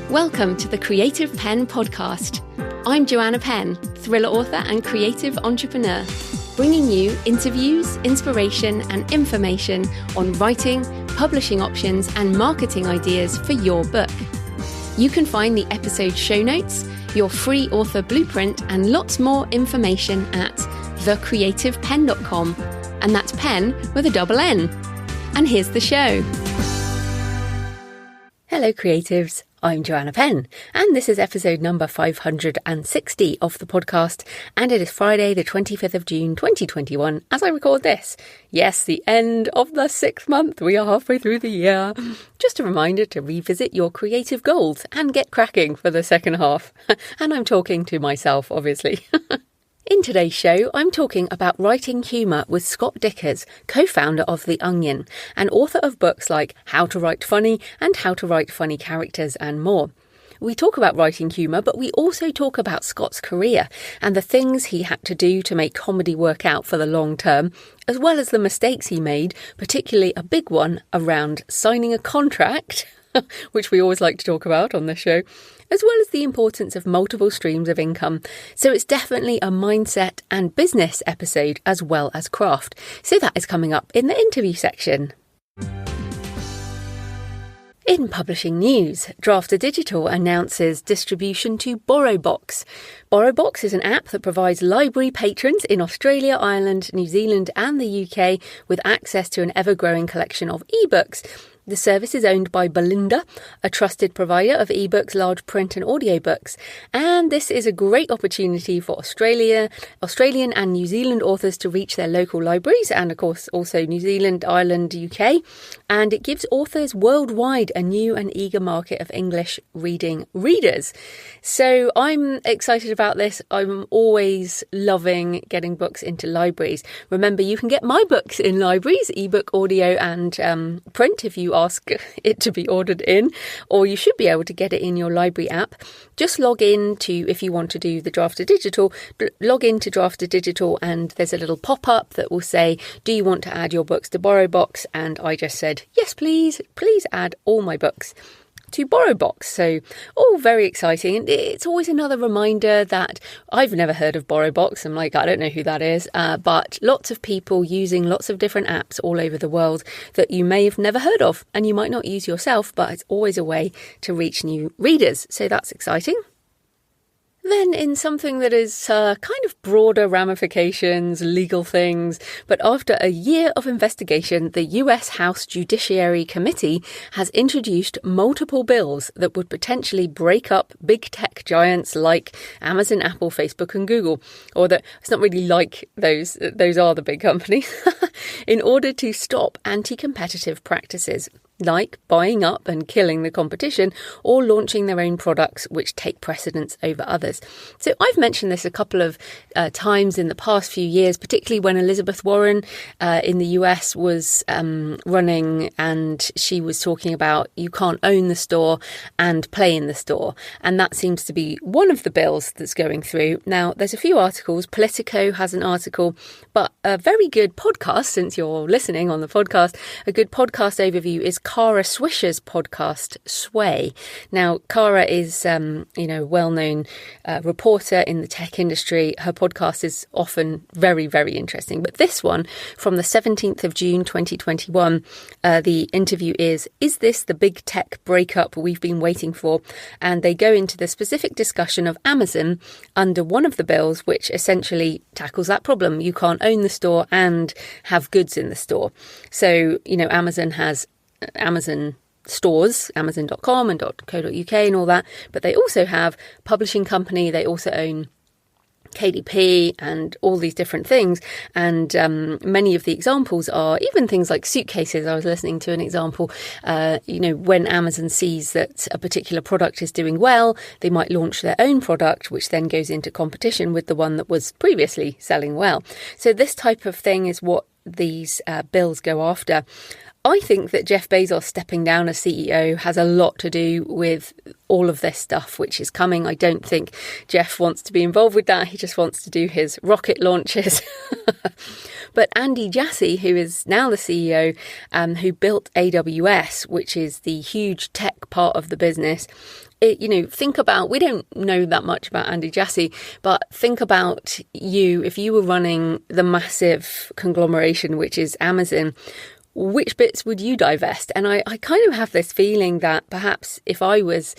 Welcome to the Creative Penn podcast. I'm Joanna Penn, thriller author and creative entrepreneur, bringing you interviews, inspiration and information on writing, publishing options and marketing ideas for your book. You can find the episode show notes, your free author blueprint and lots more information at thecreativepenn.com, and that's Penn with a double N. And here's the show. Hello creatives, I'm Joanna Penn, and this is episode number 560 of the podcast, and it is Friday the 25th of June 2021 as I record this. Yes, the end of the 6th month, we are halfway through the year. Just a reminder to revisit your creative goals and get cracking for the second half. And I'm talking to myself, obviously. In today's show, I'm talking about writing humour with Scott Dikkers, co-founder of The Onion, and author of books like How to Write Funny and How to Write Funny Characters and more. We talk about writing humour, but we also talk about Scott's career and the things he had to do to make comedy work out for the long term, as well as the mistakes he made, particularly a big one around signing a contract, which we always like to talk about on this show, as well as the importance of multiple streams of income. So it's definitely a mindset and business episode as well as craft. So that is coming up in the interview section. In publishing news, Drafter Digital announces distribution to BorrowBox. BorrowBox is an app that provides library patrons in Australia, Ireland, New Zealand and the UK with access to an ever-growing collection of ebooks. The service is owned by Belinda, a trusted provider of ebooks, large print and audiobooks. And this is a great opportunity for Australian and New Zealand authors to reach their local libraries and, of course, also New Zealand, Ireland, UK. And it gives authors worldwide a new and eager market of English reading readers. So I'm excited about this. I'm always loving getting books into libraries. Remember, you can get my books in libraries, ebook, audio and print if you ask it to be ordered in, or you should be able to get it in your library app. Just log in to, if you want to do the Drafter Digital, log into Drafter Digital and there's a little pop-up that will say, do you want to add your books to BorrowBox? And I just said, yes, please add all my books to BorrowBox. So all very exciting. And it's always another reminder that I've never heard of BorrowBox. I'm like, I don't know who that is. But lots of people using lots of different apps all over the world that you may have never heard of and you might not use yourself, but it's always a way to reach new readers. So that's exciting. Then in something that is kind of broader ramifications, legal things, but after a year of investigation, the US House Judiciary Committee has introduced multiple bills that would potentially break up big tech giants like Amazon, Apple, Facebook and Google, or that it's not really like those are the big companies, in order to stop anti-competitive practices like buying up and killing the competition or launching their own products which take precedence over others. So I've mentioned this a couple of times in the past few years, particularly when Elizabeth Warren in the US was running, and she was talking about you can't own the store and play in the store. And that seems to be one of the bills that's going through. Now, there's a few articles. Politico has an article, but a very good podcast, since you're listening on the podcast, a good podcast overview is Kris Rusch's podcast, Sway. Now, Kara is, well-known reporter in the tech industry. Her podcast is often very, very interesting. But this one, from the 17th of June, 2021, the interview is this the big tech breakup we've been waiting for? And they go into the specific discussion of Amazon under one of the bills, which essentially tackles that problem. You can't own the store and have goods in the store. So, Amazon has Amazon stores, amazon.com and .co.uk and all that, but they also have publishing company, they also own KDP and all these different things, and many of the examples are even things like suitcases. I was listening to an example, when Amazon sees that a particular product is doing well, they might launch their own product, which then goes into competition with the one that was previously selling well. So this type of thing is what these bills go after. I think that Jeff Bezos stepping down as CEO has a lot to do with all of this stuff which is coming. I don't think Jeff wants to be involved with that. He just wants to do his rocket launches. But Andy Jassy, who is now the CEO, who built AWS, which is the huge tech part of the business, think about, we don't know that much about Andy Jassy, but think about if you were running the massive conglomeration, which is Amazon, which bits would you divest? And I kind of have this feeling that perhaps if I was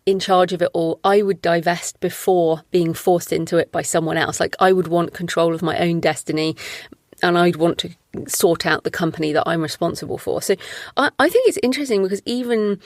in charge of it all, I would divest before being forced into it by someone else. Like, I would want control of my own destiny, and I'd want to sort out the company that I'm responsible for. So I think it's interesting because even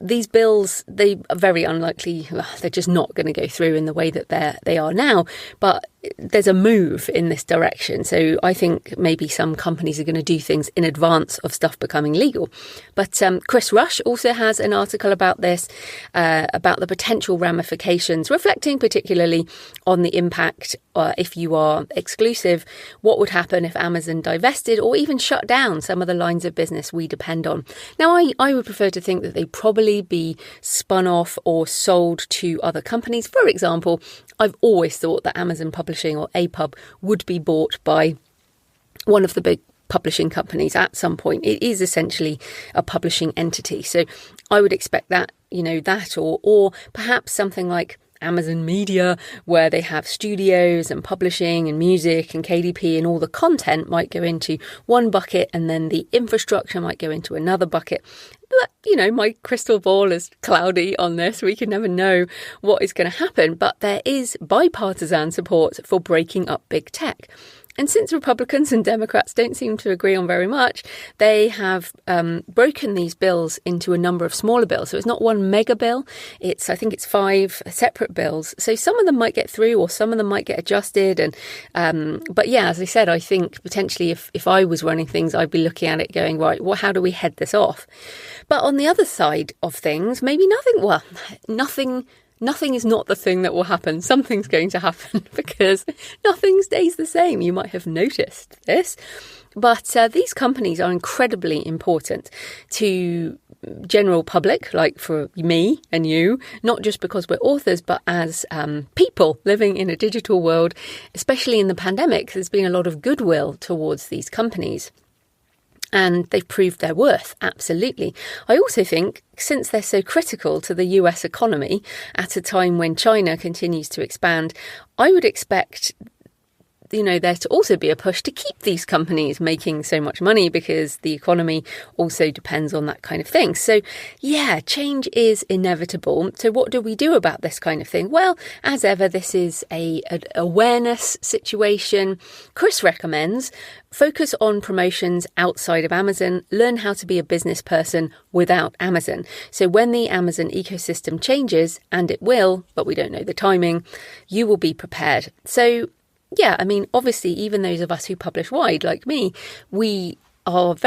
these bills, they are very unlikely, they're just not going to go through in the way that they are now. But there's a move in this direction. So I think maybe some companies are going to do things in advance of stuff becoming legal. But Kris Rusch also has an article about this, about the potential ramifications, reflecting particularly on the impact if you are exclusive, what would happen if Amazon divested or even shut down some of the lines of business we depend on. Now, I would prefer to think that they'd probably be spun off or sold to other companies. For example, I've always thought that Amazon Publishing or APUB would be bought by one of the big publishing companies at some point. It is essentially a publishing entity. So I would expect that, that or perhaps something like Amazon Media, where they have studios and publishing and music and KDP, and all the content might go into one bucket and then the infrastructure might go into another bucket. But, my crystal ball is cloudy on this. We can never know what is going to happen. But there is bipartisan support for breaking up big tech. And since Republicans and Democrats don't seem to agree on very much, they have broken these bills into a number of smaller bills. So it's not one mega bill. I think it's 5 separate bills. So some of them might get through or some of them might get adjusted. But yeah, as I said, I think potentially if I was running things, I'd be looking at it going, right, well, how do we head this off? But on the other side of things, maybe nothing is not the thing that will happen. Something's going to happen because nothing stays the same. You might have noticed this. But these companies are incredibly important to general public, like for me and you, not just because we're authors, but as people living in a digital world, especially in the pandemic. There's been a lot of goodwill towards these companies. And they've proved their worth, absolutely. I also think, since they're so critical to the US economy at a time when China continues to expand, I would expect there to also be a push to keep these companies making so much money because the economy also depends on that kind of thing. So, yeah, change is inevitable. So what do we do about this kind of thing? Well, as ever, this is an awareness situation. Kris recommends focus on promotions outside of Amazon. Learn how to be a business person without Amazon. So when the Amazon ecosystem changes, and it will, but we don't know the timing, you will be prepared. So yeah, I mean, obviously, even those of us who publish wide, like me, we love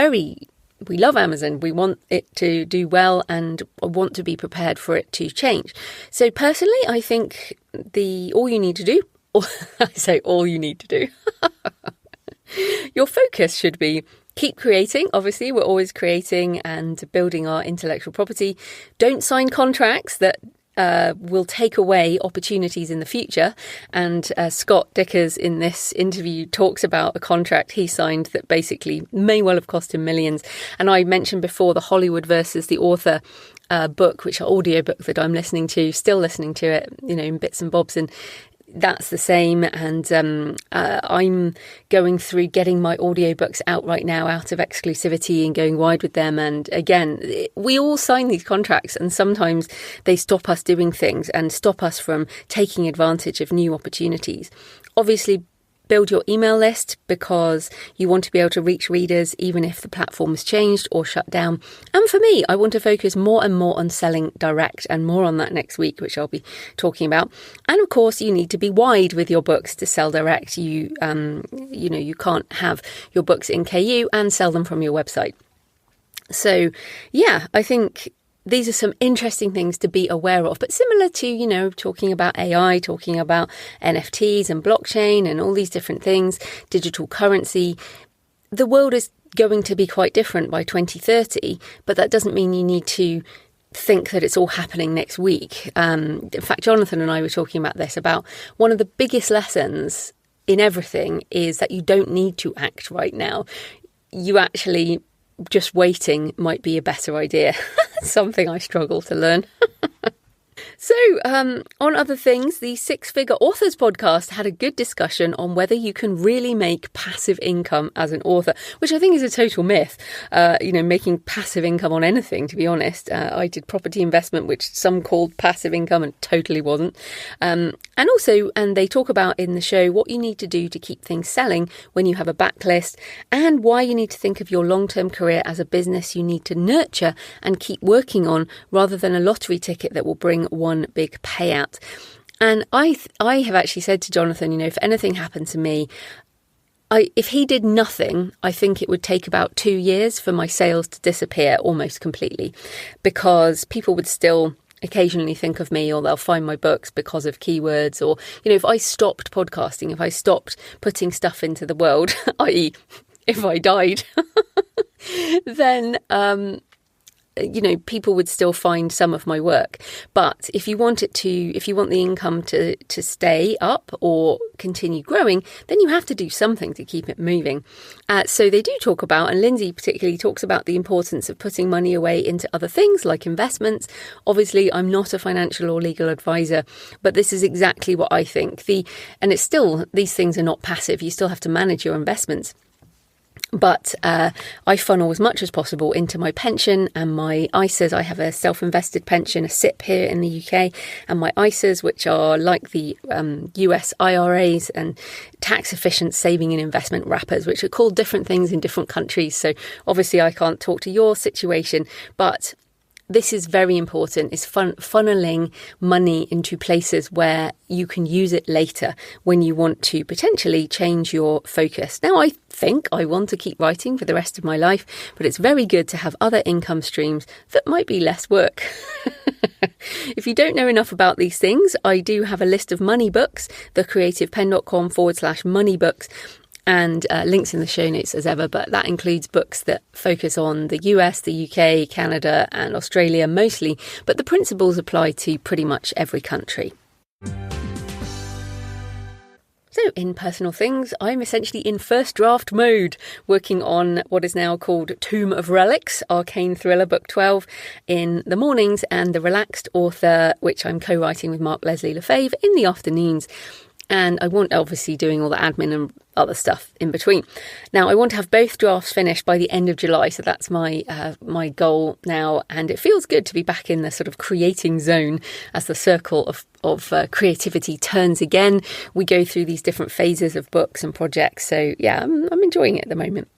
Amazon. We want it to do well and want to be prepared for it to change. So personally, I think all you need to do, your focus should be keep creating. Obviously, we're always creating and building our intellectual property. Don't sign contracts that will take away opportunities in the future. And Scott Dikkers in this interview talks about a contract he signed that basically may well have cost him millions. And I mentioned before the Hollywood versus the author book, which are audiobook that I'm still listening to it, in bits and bobs. And that's the same. And I'm going through getting my audiobooks out right now, out of exclusivity and going wide with them. And again, we all sign these contracts and sometimes they stop us doing things and stop us from taking advantage of new opportunities. Obviously, build your email list because you want to be able to reach readers even if the platform has changed or shut down. And for me, I want to focus more and more on selling direct, and more on that next week, which I'll be talking about. And of course, you need to be wide with your books to sell direct. You can't have your books in KU and sell them from your website. So yeah, I think these are some interesting things to be aware of, but similar to, talking about AI, talking about NFTs and blockchain and all these different things, digital currency, the world is going to be quite different by 2030, but that doesn't mean you need to think that it's all happening next week. In fact, Jonathan and I were talking about this, about one of the biggest lessons in everything is that you don't need to act right now. You actually, just waiting might be a better idea. Something I struggle to learn. So, on other things, the Six Figure Authors podcast had a good discussion on whether you can really make passive income as an author, which I think is a total myth. Making passive income on anything, to be honest. I did property investment, which some called passive income and totally wasn't. And they talk about in the show what you need to do to keep things selling when you have a backlist, and why you need to think of your long-term career as a business you need to nurture and keep working on, rather than a lottery ticket that will bring one big payout. And I have actually said to Jonathan, if anything happened to me, if he did nothing, I think it would take about 2 years for my sales to disappear almost completely, because people would still occasionally think of me, or they'll find my books because of keywords, or, if I stopped podcasting, if I stopped putting stuff into the world, i.e. if I died, then people would still find some of my work. But if you want the income to stay up or continue growing, then you have to do something to keep it moving. So they do talk about, and Lindsay particularly talks about, the importance of putting money away into other things like investments. Obviously, I'm not a financial or legal advisor, but this is exactly what I think. And it's still, these things are not passive. You still have to manage your investments. But I funnel as much as possible into my pension and my ISAs. I have a self-invested pension, a SIP here in the UK, and my ISAs, which are like the US IRAs and tax-efficient saving and investment wrappers, which are called different things in different countries. So obviously I can't talk to your situation, but this is very important, is funneling money into places where you can use it later when you want to potentially change your focus. Now, I think I want to keep writing for the rest of my life, but it's very good to have other income streams that might be less work. If you don't know enough about these things, I do have a list of money books, thecreativepenn.com/money books. And links in the show notes as ever, but that includes books that focus on the US, the UK, Canada and Australia mostly, but the principles apply to pretty much every country. So in personal things, I'm essentially in first draft mode, working on what is now called Tomb of Relics, Arcane Thriller Book 12 in the mornings, and The Relaxed Author, which I'm co-writing with Mark Leslie Lefebvre, in the afternoons. And I want, obviously, doing all the admin and other stuff in between. Now, I want to have both drafts finished by the end of July. So that's my goal now. And it feels good to be back in the sort of creating zone as the circle of creativity turns again. We go through these different phases of books and projects. So yeah, I'm enjoying it at the moment.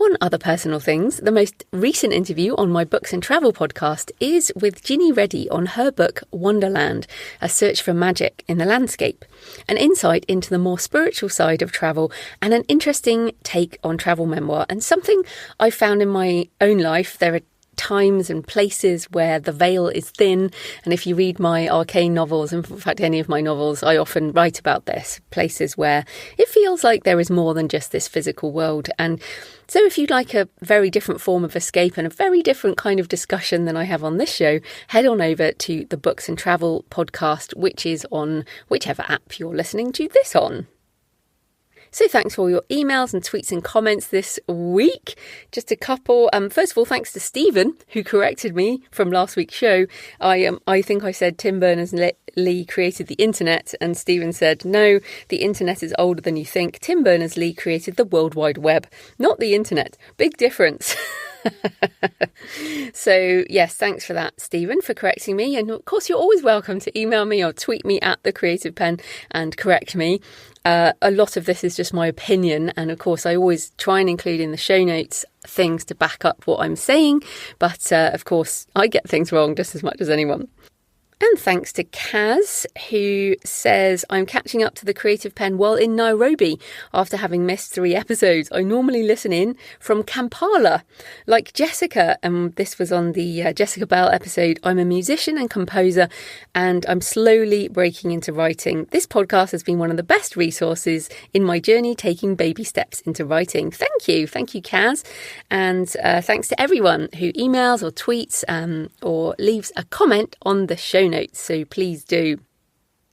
On other personal things, the most recent interview on my Books and Travel podcast is with Ginny Reddy on her book Wanderland, A Search for Magic in the Landscape, an insight into the more spiritual side of travel and an interesting take on travel memoir, and something I found in my own life. There are times and places where the veil is thin, and if you read my Arcane novels, in fact any of my novels, I often write about this, places where it feels like there is more than just this physical world. And so if you'd like a very different form of escape and a very different kind of discussion than I have on this show, head on over to the Books and Travel podcast, which is on whichever app you're listening to this on. So thanks for all your emails and tweets and comments this week. Just a couple. First of all, thanks to Stephen, who corrected me from last week's show. I think I said Tim Berners-Lee created the internet, and Stephen said, no, the internet is older than you think. Tim Berners-Lee created the World Wide Web, not the internet. Big difference. So yes, thanks for that, Stephen, for correcting me. And of course, you're always welcome to email me or tweet me at The Creative Penn and correct me. A lot of this is just my opinion, and of course I always try and include in the show notes things to back up what I'm saying, but of course I get things wrong just as much as anyone. And thanks to Kaz, who says, I'm catching up to The Creative Penn while in Nairobi after having missed 3 episodes. I normally listen in from Kampala, like Jessica. And this was on the Jessica Bell episode. I'm a musician and composer, and I'm slowly breaking into writing. This podcast has been one of the best resources in my journey, taking baby steps into writing. Thank you, Kaz. And thanks to everyone who emails or tweets or leaves a comment on the show notes, so please do.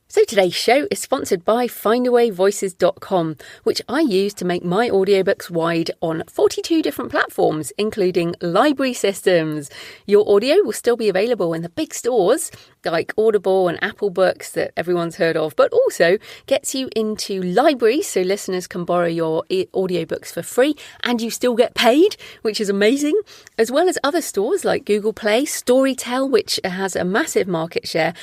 So today's show is sponsored by findawayvoices.com, which I use to make my audiobooks wide on 42 different platforms, including library systems. Your audio will still be available in the big stores like Audible and Apple Books that everyone's heard of, but also gets you into libraries so listeners can borrow your audiobooks for free and you still get paid, which is amazing, as well as other stores like Google Play, Storytel, which has a massive market share,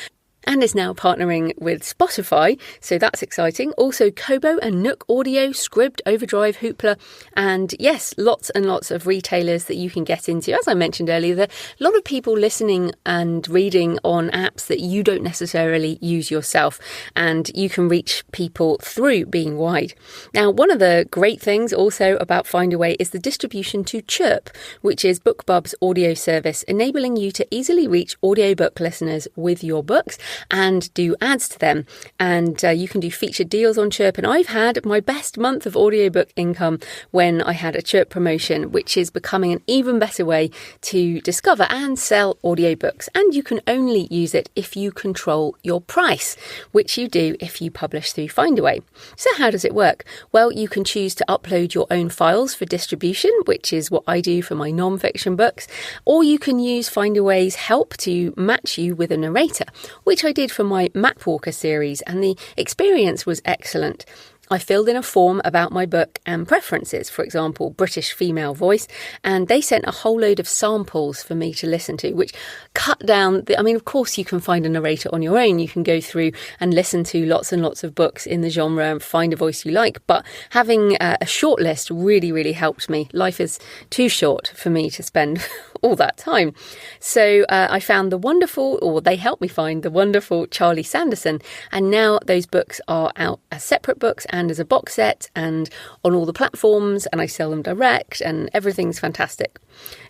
and is now partnering with Spotify, so that's exciting. Also Kobo and Nook Audio, Scribd, Overdrive, Hoopla, and yes, lots and lots of retailers that you can get into. As I mentioned earlier, there are a lot of people listening and reading on apps that you don't necessarily use yourself, and you can reach people through being wide. Now, one of the great things also about Findaway is the distribution to Chirp, which is BookBub's audio service, enabling you to easily reach audiobook listeners with your books and do ads to them. And you can do featured deals on Chirp. And I've had my best month of audiobook income when I had a Chirp promotion, which is becoming an even better way to discover and sell audiobooks. And you can only use it if you control your price, which you do if you publish through Findaway. So how does it work? Well, you can choose to upload your own files for distribution, which is what I do for my non-fiction books, or you can use Findaway's help to match you with a narrator, which I did for my Mapwalker series, and the experience was excellent. I filled in a form about my book and preferences, for example, British female voice, and they sent a whole load of samples for me to listen to, which cut down of course you can find a narrator on your own. You can go through and listen to lots and lots of books in the genre and find a voice you like, but having a short list really, really helped me. Life is too short for me to spend all that time. So I found they helped me find the wonderful Charlie Sanderson, and now those books are out as separate books and as a box set and on all the platforms, and I sell them direct and everything's fantastic.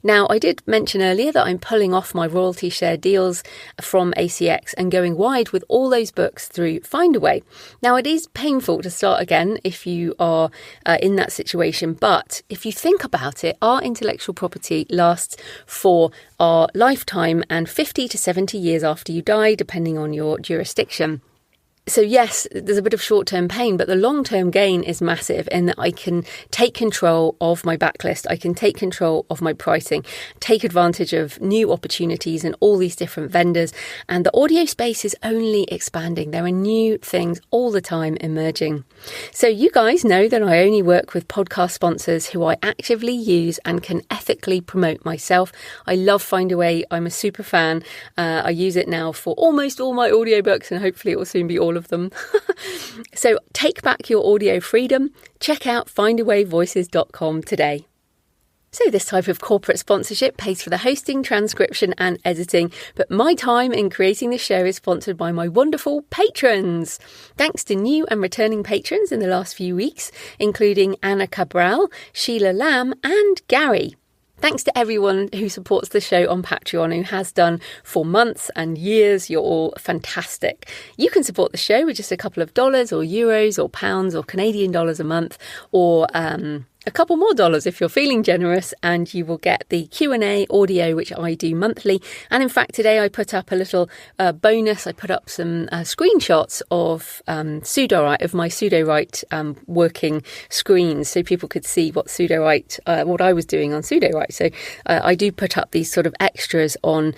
Now, I did mention earlier that I'm pulling off my royalty share deals from ACX and going wide with all those books through Findaway. Now, it is painful to start again if you are in that situation, but if you think about it, our intellectual property lasts for our lifetime and 50 to 70 years after you die, depending on your jurisdiction. So yes, there's a bit of short-term pain, but the long-term gain is massive in that I can take control of my backlist. I can take control of my pricing, take advantage of new opportunities and all these different vendors. And the audio space is only expanding. There are new things all the time emerging. So you guys know that I only work with podcast sponsors who I actively use and can ethically promote myself. I love Findaway. I'm a super fan. I use it now for almost all my audiobooks, and hopefully it will soon be all of them. So take back your audio freedom. Check out findawayvoices.com today. So this type of corporate sponsorship pays for the hosting, transcription and editing, but my time in creating the show is sponsored by my wonderful patrons. Thanks to new and returning patrons in the last few weeks, including Anna Cabral, Sheila Lamb and Gary. Thanks to everyone who supports the show on Patreon, who has done for months and years. You're all fantastic. You can support the show with just a couple of dollars or euros or pounds or Canadian dollars a month, or a couple more dollars if you're feeling generous, and you will get the Q&A audio, which I do monthly. And in fact, today I put up a little bonus. I put up some screenshots of my pseudo-write working screens, so people could see what what I was doing on pseudo-write. So I do put up these sort of extras on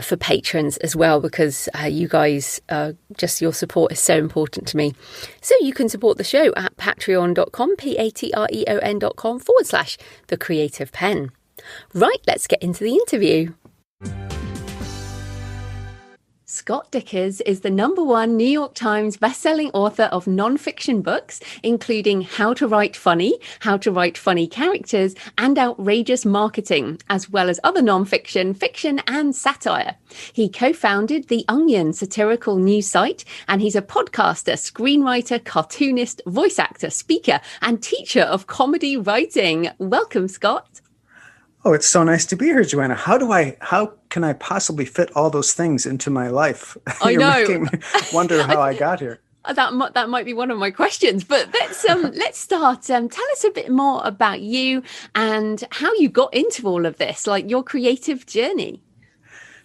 for patrons as well, because you guys, just your support is so important to me. So you can support the show at patreon.com, patreon.com/The Creative Penn. Right, let's get into the interview. Scott Dikkers is the #1 New York Times bestselling author of non-fiction books, including How to Write Funny, How to Write Funny Characters, and Outrageous Marketing, as well as other non-fiction, fiction, and satire. He co-founded The Onion satirical news site, and he's a podcaster, screenwriter, cartoonist, voice actor, speaker, and teacher of comedy writing. Welcome, Scott. Oh, it's so nice to be here, Joanna. How can I possibly fit all those things into my life? I know. You're making me wonder how I got here. That might be one of my questions, but let's start. Tell us a bit more about you and how you got into all of this, like your creative journey.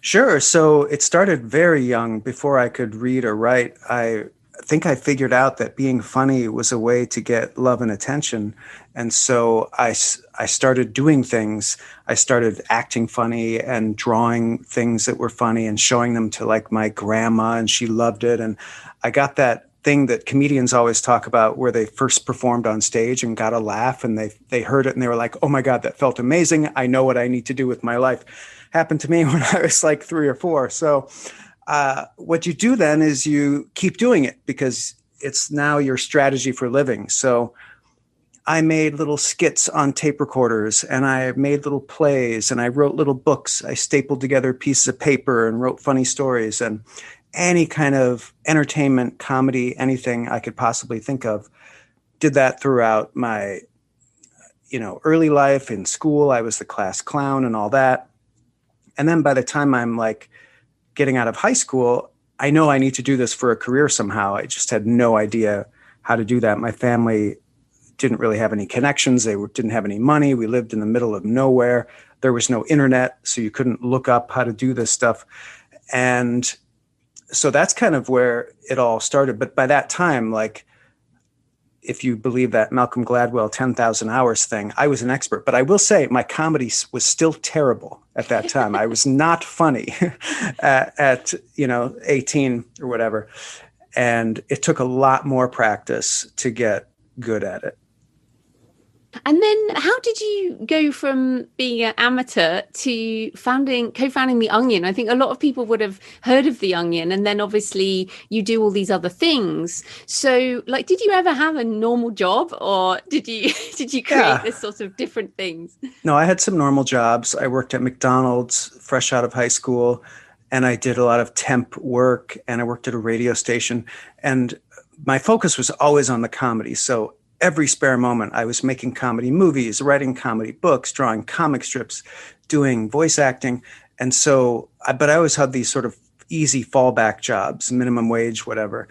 Sure. So it started very young. Before I could read or write, I think I figured out that being funny was a way to get love and attention. And so I started doing things. I started acting funny and drawing things that were funny and showing them to like my grandma, and she loved it. And I got that thing that comedians always talk about where they first performed on stage and got a laugh, and they heard it and they were like, oh my God, that felt amazing. I know what I need to do with my life. Happened to me when I was like 3 or 4. So what you do then is you keep doing it because it's now your strategy for living. So I made little skits on tape recorders, and I made little plays, and I wrote little books. I stapled together pieces of paper and wrote funny stories, and any kind of entertainment, comedy, anything I could possibly think of. Did that throughout my, early life. In school, I was the class clown and all that. And then by the time I'm like getting out of high school, I know I need to do this for a career somehow. I just had no idea how to do that. My family didn't really have any connections. They didn't have any money. We lived in the middle of nowhere. There was no internet, so you couldn't look up how to do this stuff. And so that's kind of where it all started. But by that time, like, if you believe that Malcolm Gladwell 10,000 hours thing, I was an expert. But I will say my comedy was still terrible at that time. I was not funny at 18 or whatever. And it took a lot more practice to get good at it. And then how did you go from being an amateur to co-founding The Onion? I think a lot of people would have heard of The Onion, and then obviously you do all these other things. So like, did you ever have a normal job, or did you create this sort of different things? No, I had some normal jobs. I worked at McDonald's fresh out of high school, and I did a lot of temp work, and I worked at a radio station, and my focus was always on the comedy. So every spare moment, I was making comedy movies, writing comedy books, drawing comic strips, doing voice acting. And so, but I always had these sort of easy fallback jobs, minimum wage, whatever.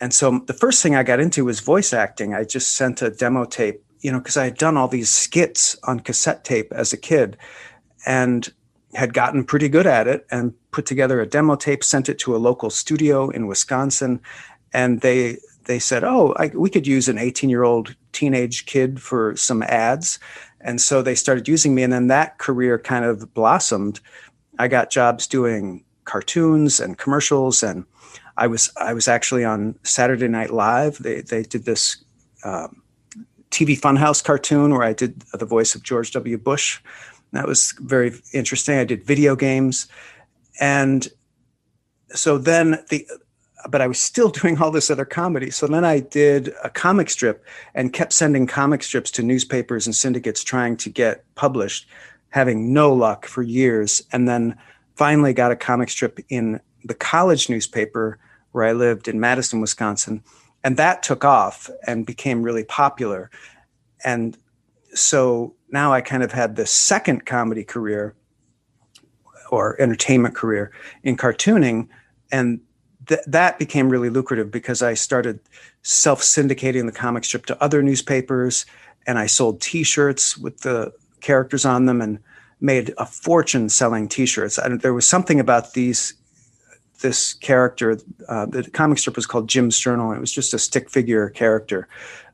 And so the first thing I got into was voice acting. I just sent a demo tape, because I had done all these skits on cassette tape as a kid and had gotten pretty good at it, and put together a demo tape, sent it to a local studio in Wisconsin. And they said, we could use an 18-year-old teenage kid for some ads. And so they started using me. And then that career kind of blossomed. I got jobs doing cartoons and commercials. And I was actually on Saturday Night Live. They did this TV Funhouse cartoon where I did the voice of George W. Bush. That was very interesting. I did video games. And so then but I was still doing all this other comedy. So then I did a comic strip and kept sending comic strips to newspapers and syndicates trying to get published, having no luck for years. And then finally got a comic strip in the college newspaper where I lived in Madison, Wisconsin. And that took off and became really popular. And so now I kind of had the second comedy career or entertainment career in cartooning. And that became really lucrative because I started self-syndicating the comic strip to other newspapers, and I sold T-shirts with the characters on them and made a fortune selling T-shirts. There was something about this character. The comic strip was called Jim's Journal. It was just a stick figure character,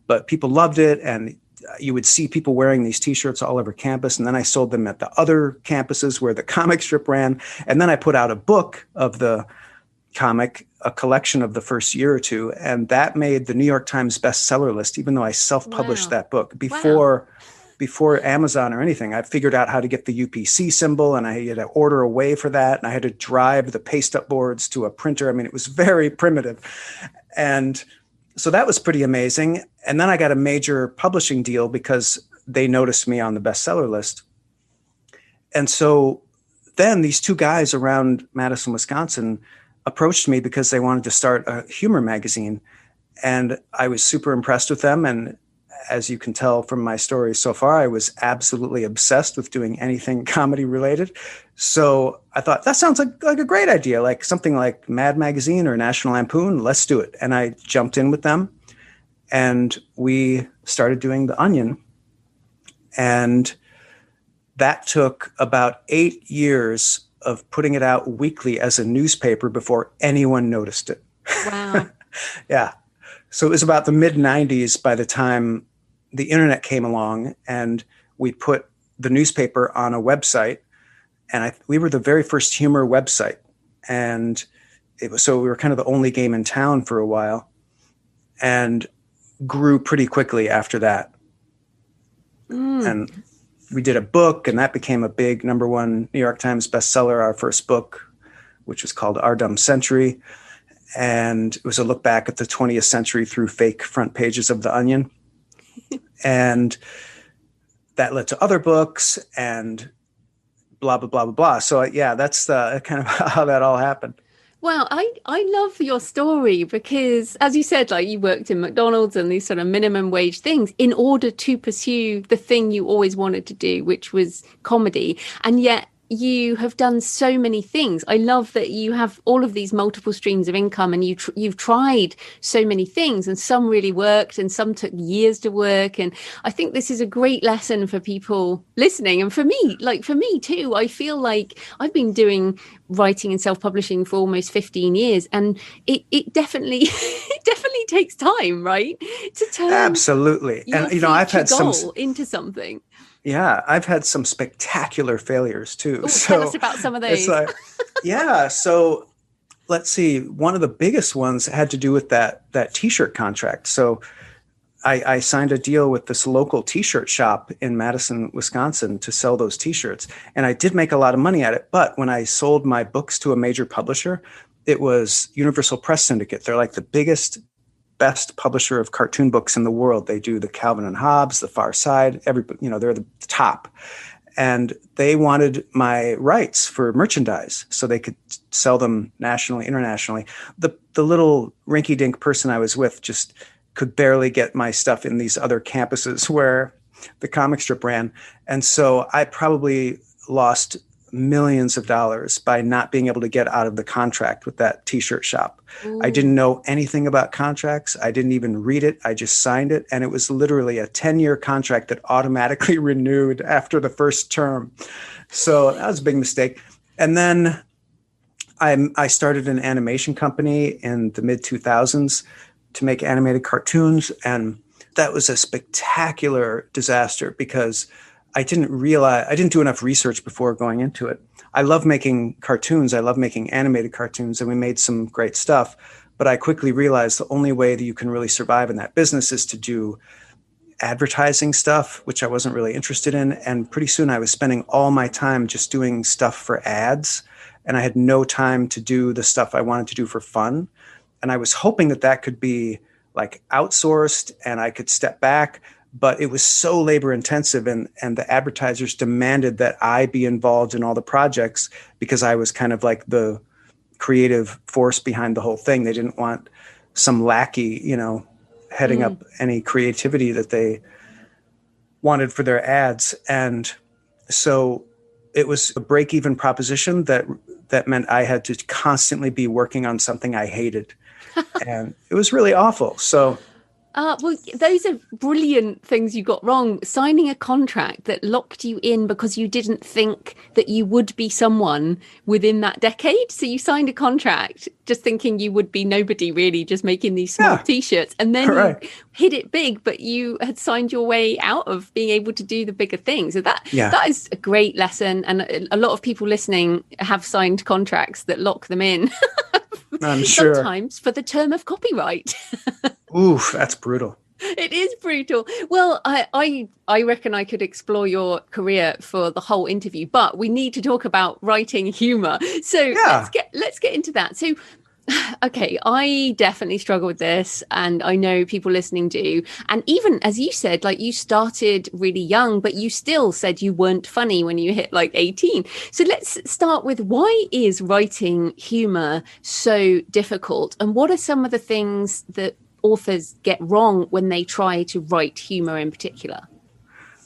but people loved it, and you would see people wearing these T-shirts all over campus. And then I sold them at the other campuses where the comic strip ran. And then I put out a book of the comic, a collection of the first year or two, and that made the New York Times bestseller list, even though I self-published that book before Amazon or anything. I figured out how to get the UPC symbol, and I had to order away for that, and I had to drive the paste-up boards to a printer. I mean, it was very primitive. And so that was pretty amazing. And then I got a major publishing deal because they noticed me on the bestseller list. And so then these two guys around Madison, Wisconsin approached me because they wanted to start a humor magazine. And I was super impressed with them. And as you can tell from my story so far, I was absolutely obsessed with doing anything comedy related. So I thought, that sounds like a great idea, like something like Mad Magazine or National Lampoon. Let's do it. And I jumped in with them, and we started doing The Onion. And that took about 8 years of putting it out weekly as a newspaper before anyone noticed it. Wow. Yeah. So it was about the mid 90s by the time the internet came along, and we put the newspaper on a website. And we were the very first humor website. And so we were kind of the only game in town for a while, and grew pretty quickly after that. And we did a book, and that became a big #1 New York Times bestseller, our first book, which was called Our Dumb Century. And it was a look back at the 20th century through fake front pages of The Onion. And that led to other books and blah, blah, blah, blah, blah. So yeah, that's kind of how that all happened. Well, I love your story because, as you said, like you worked in McDonald's and these sort of minimum wage things in order to pursue the thing you always wanted to do, which was comedy. And yet you have done so many things. I love that you have all of these multiple streams of income, and you've tried so many things, and some really worked and some took years to work. And I think this is a great lesson for people listening. And for me too, I feel like I've been doing writing and self-publishing for almost 15 years, and it definitely it definitely takes time, right, to turn absolutely. And I've had some into something. Yeah, I've had some spectacular failures too. Ooh, tell us about some of those. So let's see. One of the biggest ones had to do with that T-shirt contract. So I signed a deal with this local T-shirt shop in Madison, Wisconsin, to sell those T-shirts, and I did make a lot of money at it. But when I sold my books to a major publisher, it was Universal Press Syndicate. They're like the biggest, best publisher of cartoon books in the world. They do the Calvin and Hobbes, the Far Side, they're the top. And they wanted my rights for merchandise so they could sell them nationally, internationally. The little rinky-dink person I was with just could barely get my stuff in these other campuses where the comic strip ran. And so I probably lost millions of dollars by not being able to get out of the contract with that T-shirt shop. Ooh. I didn't know anything about contracts. I didn't even read it. I just signed it. And it was literally a 10-year contract that automatically renewed after the first term. So that was a big mistake. And then I started an animation company in the mid-2000s to make animated cartoons. And that was a spectacular disaster because I didn't do enough research before going into it. I love making cartoons. I love making animated cartoons, and we made some great stuff. But I quickly realized the only way that you can really survive in that business is to do advertising stuff, which I wasn't really interested in. And pretty soon I was spending all my time just doing stuff for ads, and I had no time to do the stuff I wanted to do for fun. And I was hoping that could be like outsourced and I could step back. But it was so labor intensive, and the advertisers demanded that I be involved in all the projects because I was kind of like the creative force behind the whole thing. They didn't want some lackey, heading up any creativity that they wanted for their ads. And so it was a break-even proposition that meant I had to constantly be working on something I hated. And it was really awful. So well, those are brilliant things you got wrong. Signing a contract that locked you in because you didn't think that you would be someone within that decade. So you signed a contract just thinking you would be nobody, really, just making these small T-shirts. And then you hit it big, but you had signed your way out of being able to do the bigger things. So that is a great lesson. And a lot of people listening have signed contracts that lock them in. I'm sure. Sometimes for the term of copyright. Oof, that's brutal. It is brutal. Well, I reckon I could explore your career for the whole interview, but we need to talk about writing humor. So let's get into that. So, okay, I definitely struggle with this, and I know people listening do. And even as you said, like you started really young, but you still said you weren't funny when you hit like 18. So let's start with, why is writing humor so difficult? And what are some of the things that authors get wrong when they try to write humor in particular?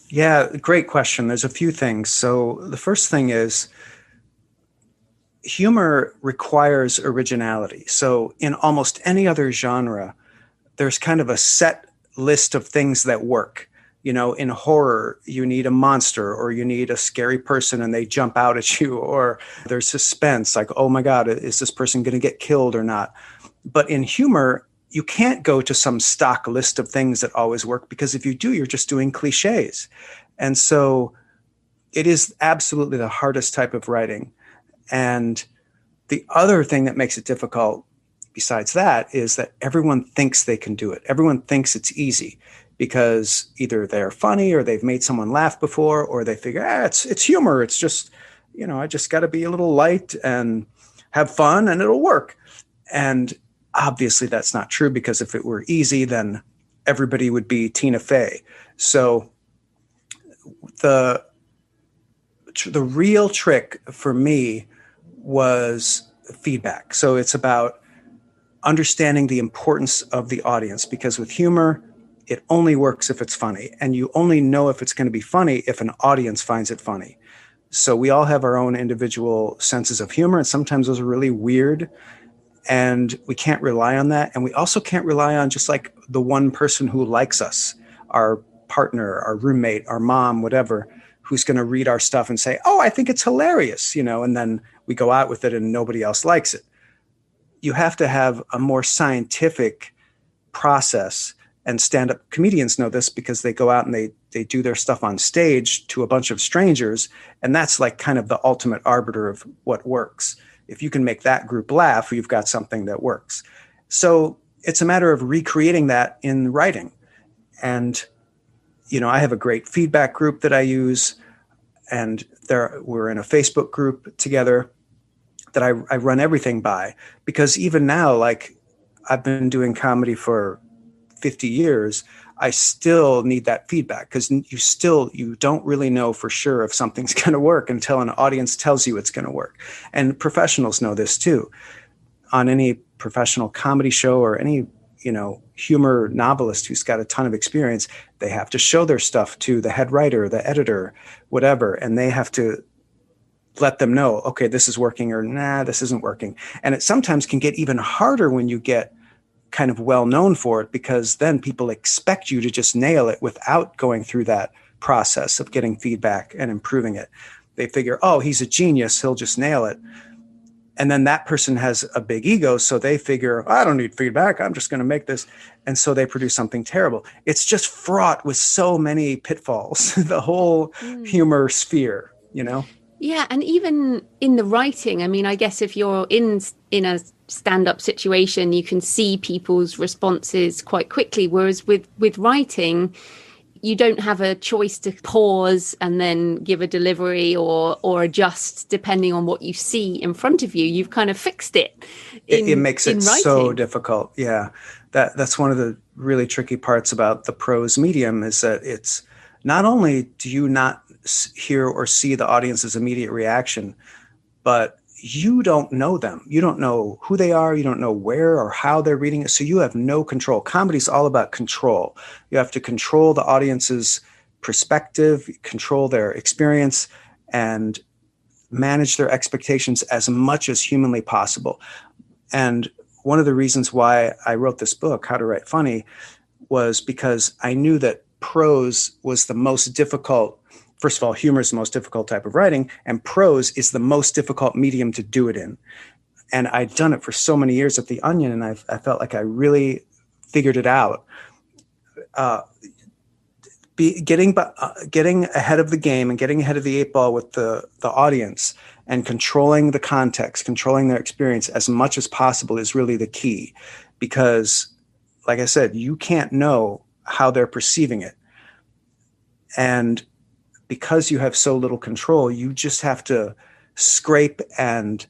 Yeah, great question. There's a few things. So the first thing is humor requires originality. So in almost any other genre, there's kind of a set list of things that work. In horror, you need a monster, or you need a scary person and they jump out at you, or there's suspense, like, oh my God, is this person going to get killed or not? But in humor, you can't go to some stock list of things that always work, because if you do, you're just doing cliches. And so it is absolutely the hardest type of writing. And the other thing that makes it difficult besides that is that everyone thinks they can do it. Everyone thinks it's easy because either they're funny or they've made someone laugh before, or they figure, it's humor. It's just, I just got to be a little light and have fun and it'll work. And obviously that's not true, because if it were easy, then everybody would be Tina Fey. So the real trick for me was feedback. So it's about understanding the importance of the audience, because with humor, it only works if it's funny. And you only know if it's going to be funny if an audience finds it funny. So we all have our own individual senses of humor, and sometimes those are really weird, and we can't rely on that. And we also can't rely on just like the one person who likes us, our partner, our roommate, our mom, whatever, who's going to read our stuff and say, oh, I think it's hilarious, and then we go out with it and nobody else likes it. You have to have a more scientific process, and stand-up comedians know this because they go out and they do their stuff on stage to a bunch of strangers, and that's like kind of the ultimate arbiter of what works. If you can make that group laugh, you've got something that works. So it's a matter of recreating that in writing. And, I have a great feedback group that I use, and we're in a Facebook group together that I run everything by, because even now, like, I've been doing comedy for 50 years, I still need that feedback, because you don't really know for sure if something's going to work until an audience tells you it's going to work. And professionals know this too. On any professional comedy show or any, humor novelist who's got a ton of experience, they have to show their stuff to the head writer, the editor, whatever, and they have to let them know, okay, this is working, or nah, this isn't working. And it sometimes can get even harder when you get kind of well known for it, because then people expect you to just nail it without going through that process of getting feedback and improving it. They figure, oh, he's a genius, he'll just nail it. And then that person has a big ego, so they figure, I don't need feedback, I'm just going to make this. And so they produce something terrible. It's just fraught with so many pitfalls, the whole humor sphere, Yeah, and even in the writing, I mean, I guess if you're in a stand-up situation, you can see people's responses quite quickly, whereas with writing, you don't have a choice to pause and then give a delivery or adjust depending on what you see in front of you. You've kind of fixed it. It makes it so difficult. Yeah, that's one of the really tricky parts about the prose medium, is that it's not only do you not hear or see the audience's immediate reaction, but you don't know them. You don't know who they are. You don't know where or how they're reading it. So you have no control. Comedy is all about control. You have to control the audience's perspective, control their experience, and manage their expectations as much as humanly possible. And one of the reasons why I wrote this book, How to Write Funny, was because I knew that prose was the most difficult. First of all, humor is the most difficult type of writing, and prose is the most difficult medium to do it in. And I'd done it for so many years at The Onion, and I felt like I really figured it out. Getting ahead of the game and getting ahead of the 8 ball with the audience and controlling the context, controlling their experience as much as possible is really the key. Because, like I said, you can't know how they're perceiving it. And because you have so little control, you just have to scrape and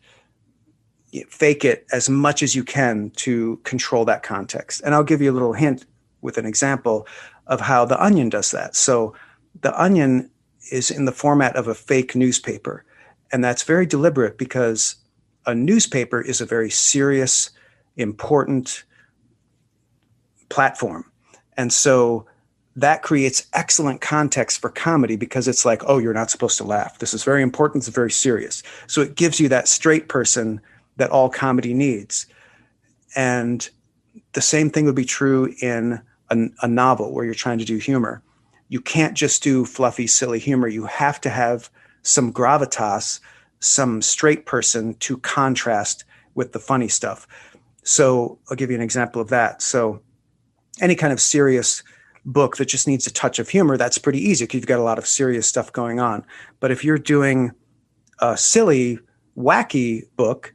fake it as much as you can to control that context. And I'll give you a little hint with an example of how The Onion does that. So The Onion is in the format of a fake newspaper. And that's very deliberate, because a newspaper is a very serious, important platform. And so that creates excellent context for comedy, because it's like, oh, you're not supposed to laugh. This is very important. It's very serious. So it gives you that straight person that all comedy needs. And the same thing would be true in a novel where you're trying to do humor. You can't just do fluffy, silly humor. You have to have some gravitas, some straight person to contrast with the funny stuff. So I'll give you an example of that. So any kind of serious book that just needs a touch of humor, that's pretty easy because you've got a lot of serious stuff going on. But if you're doing a silly, wacky book,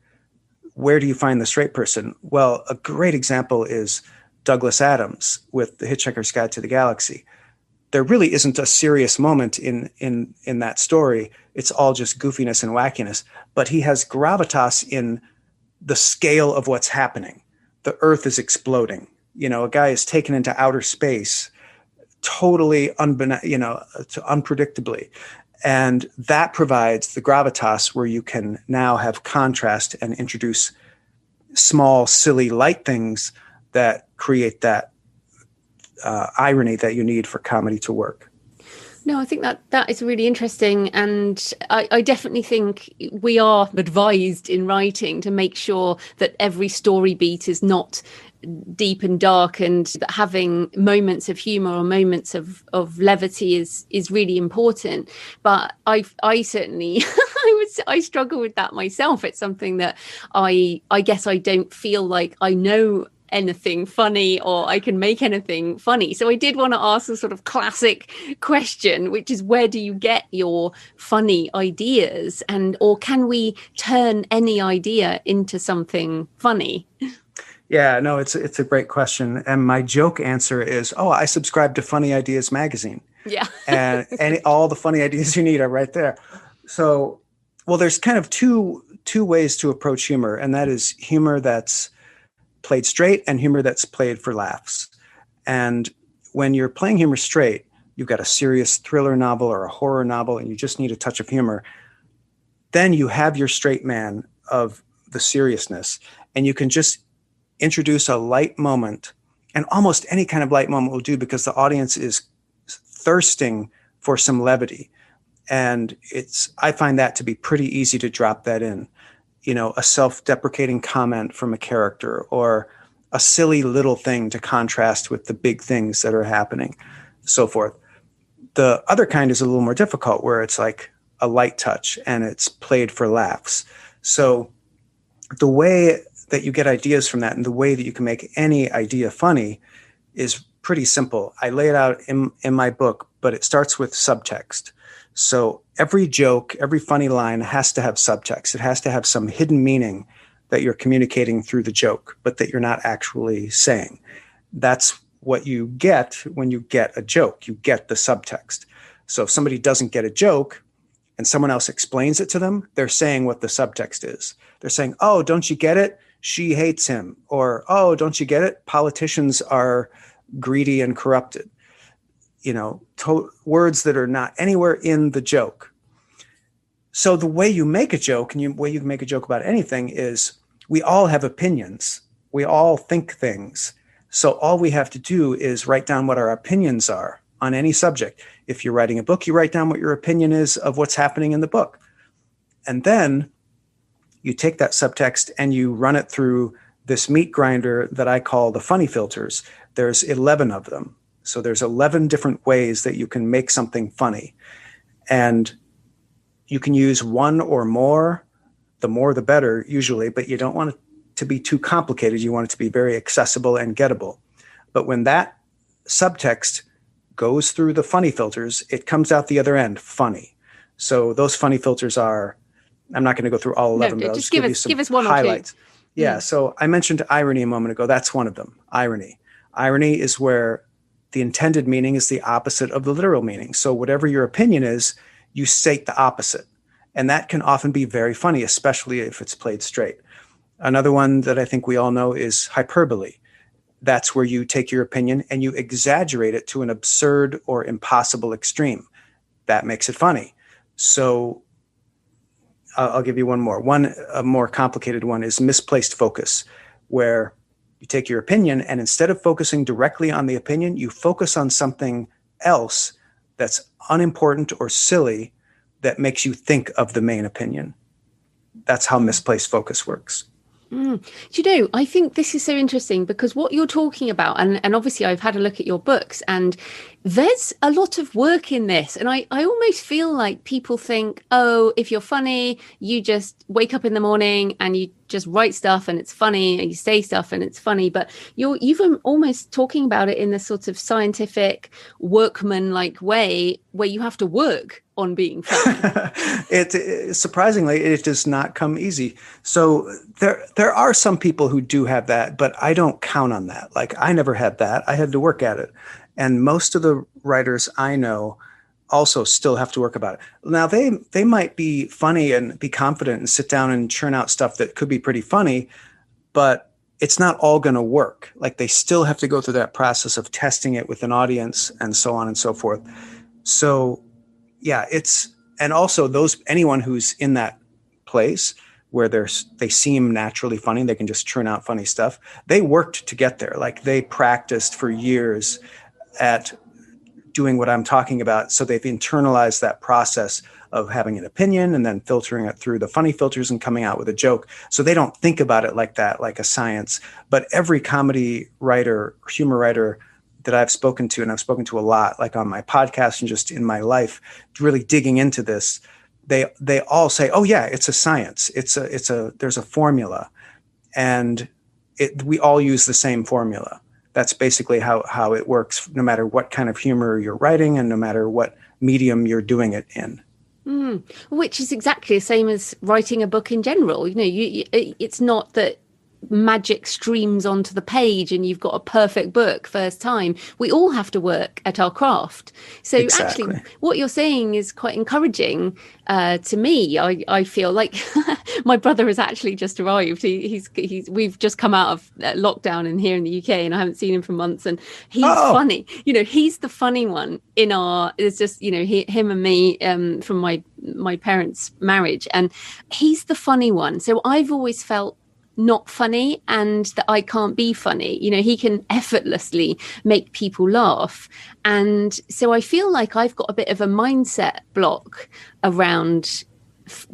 where do you find the straight person? Well, a great example is Douglas Adams with The Hitchhiker's Guide to the Galaxy. There really isn't a serious moment in that story. It's all just goofiness and wackiness. But he has gravitas in the scale of what's happening. The Earth is exploding. A guy is taken into outer space, totally unpredictably. And that provides the gravitas where you can now have contrast and introduce small, silly, light things that create that irony that you need for comedy to work. No, I think that is really interesting. And I definitely think we are advised in writing to make sure that every story beat is not deep and dark, and that having moments of humor or moments of levity is really important. But I certainly I struggle with that myself. It's something that I guess I don't feel like I know anything funny or I can make anything funny. So I did want to ask a sort of classic question, which is, where do you get your funny ideas? Or can we turn any idea into something funny? Yeah, no, it's a great question. And my joke answer is, I subscribe to Funny Ideas magazine. Yeah. and all the funny ideas you need are right there. So, well, there's kind of two ways to approach humor, and that is humor that's played straight and humor that's played for laughs. And when you're playing humor straight, you've got a serious thriller novel or a horror novel, and you just need a touch of humor. Then you have your straight man of the seriousness, and you can just introduce a light moment, and almost any kind of light moment will do because the audience is thirsting for some levity. And I find that to be pretty easy to drop that in. A self-deprecating comment from a character, or a silly little thing to contrast with the big things that are happening, so forth. The other kind is a little more difficult, where it's like a light touch and it's played for laughs. So the way that you get ideas from that, and the way that you can make any idea funny, is pretty simple. I lay it out in my book, but it starts with subtext. So every joke, every funny line has to have subtext. It has to have some hidden meaning that you're communicating through the joke, but that you're not actually saying. That's what you get when you get a joke. You get the subtext. So if somebody doesn't get a joke and someone else explains it to them, they're saying what the subtext is. They're saying, "Oh, don't you get it? She hates him." Or, "Oh, don't you get it? Politicians are greedy and corrupted." Words that are not anywhere in the joke. So the way you make a joke, and the way you can make a joke about anything, is we all have opinions. We all think things. So all we have to do is write down what our opinions are on any subject. If you're writing a book, you write down what your opinion is of what's happening in the book. And then you take that subtext and you run it through this meat grinder that I call the funny filters. There's 11 of them. So there's 11 different ways that you can make something funny. And you can use one or more. The more, the better, usually, but you don't want it to be too complicated. You want it to be very accessible and gettable. But when that subtext goes through the funny filters, it comes out the other end funny. So those funny filters are, I'm not going to go through all 11, but I'll just give us one highlights. Or two. Yeah. So I mentioned irony a moment ago. That's one of them. Irony. Irony is where the intended meaning is the opposite of the literal meaning. So whatever your opinion is, you state the opposite. And that can often be very funny, especially if it's played straight. Another one that I think we all know is hyperbole. That's where you take your opinion and you exaggerate it to an absurd or impossible extreme. That makes it funny. So I'll give you one more. A more complicated one is misplaced focus, where you take your opinion and instead of focusing directly on the opinion, you focus on something else that's unimportant or silly that makes you think of the main opinion. That's how misplaced focus works. Do you know, I think this is so interesting because what you're talking about, and obviously I've had a look at your books, and there's a lot of work in this. And I almost feel like people think, oh, if you're funny, you just wake up in the morning and you just write stuff and it's funny, and you say stuff and it's funny, but you've almost talking about it in this sort of scientific, workman-like way where you have to work on being funny. Surprisingly, it does not come easy. So there are some people who do have that, but I don't count on that. Like, I never had that. I had to work at it. And most of the writers I know also still have to work about it. Now, they might be funny and be confident and sit down and churn out stuff that could be pretty funny, but it's not all going to work. Like, they still have to go through that process of testing it with an audience and so on and so forth. So yeah, and also anyone who's in that place where they seem naturally funny, they can just churn out funny stuff. They worked to get there. Like, they practiced for years at doing what I'm talking about. So they've internalized that process of having an opinion and then filtering it through the funny filters and coming out with a joke. So they don't think about it like that, like a science. But every comedy writer, humor writer that I've spoken to, and I've spoken to a lot, like on my podcast and just in my life, really digging into this, they all say, oh yeah, it's a science. There's a formula, and we all use the same formula. That's basically how it works, no matter what kind of humor you're writing and no matter what medium you're doing it in. Which is exactly the same as writing a book in general. It's not that magic streams onto the page and you've got a perfect book first time. We all have to work at our craft. So exactly. Actually, what you're saying is quite encouraging to me. I feel like my brother has actually just arrived. We've just come out of lockdown in here in the UK, and I haven't seen him for months. And he's funny. He's the funny one in our. It's just him and me from my parents' marriage, and he's the funny one. So I've always felt not funny and that I can't be funny. He can effortlessly make people laugh. And so I feel like I've got a bit of a mindset block around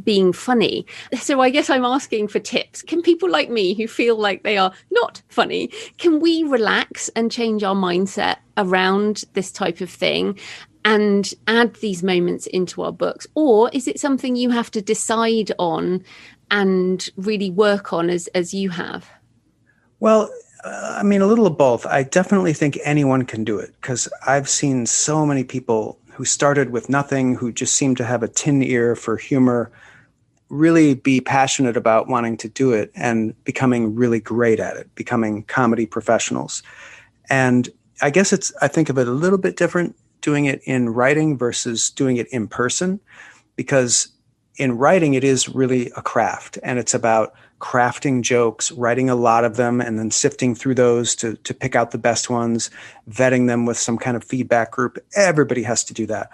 being funny. So I guess I'm asking for tips. Can people like me who feel like they are not funny, can we relax and change our mindset around this type of thing and add these moments into our books? Or is it something you have to decide on and really work on as you have? Well, a little of both. I definitely think anyone can do it, because I've seen so many people who started with nothing, who just seem to have a tin ear for humor, really be passionate about wanting to do it and becoming really great at it, becoming comedy professionals. And I guess I think of it a little bit different doing it in writing versus doing it in person, because in writing, it is really a craft, and it's about crafting jokes, writing a lot of them, and then sifting through those to pick out the best ones, vetting them with some kind of feedback group. Everybody has to do that.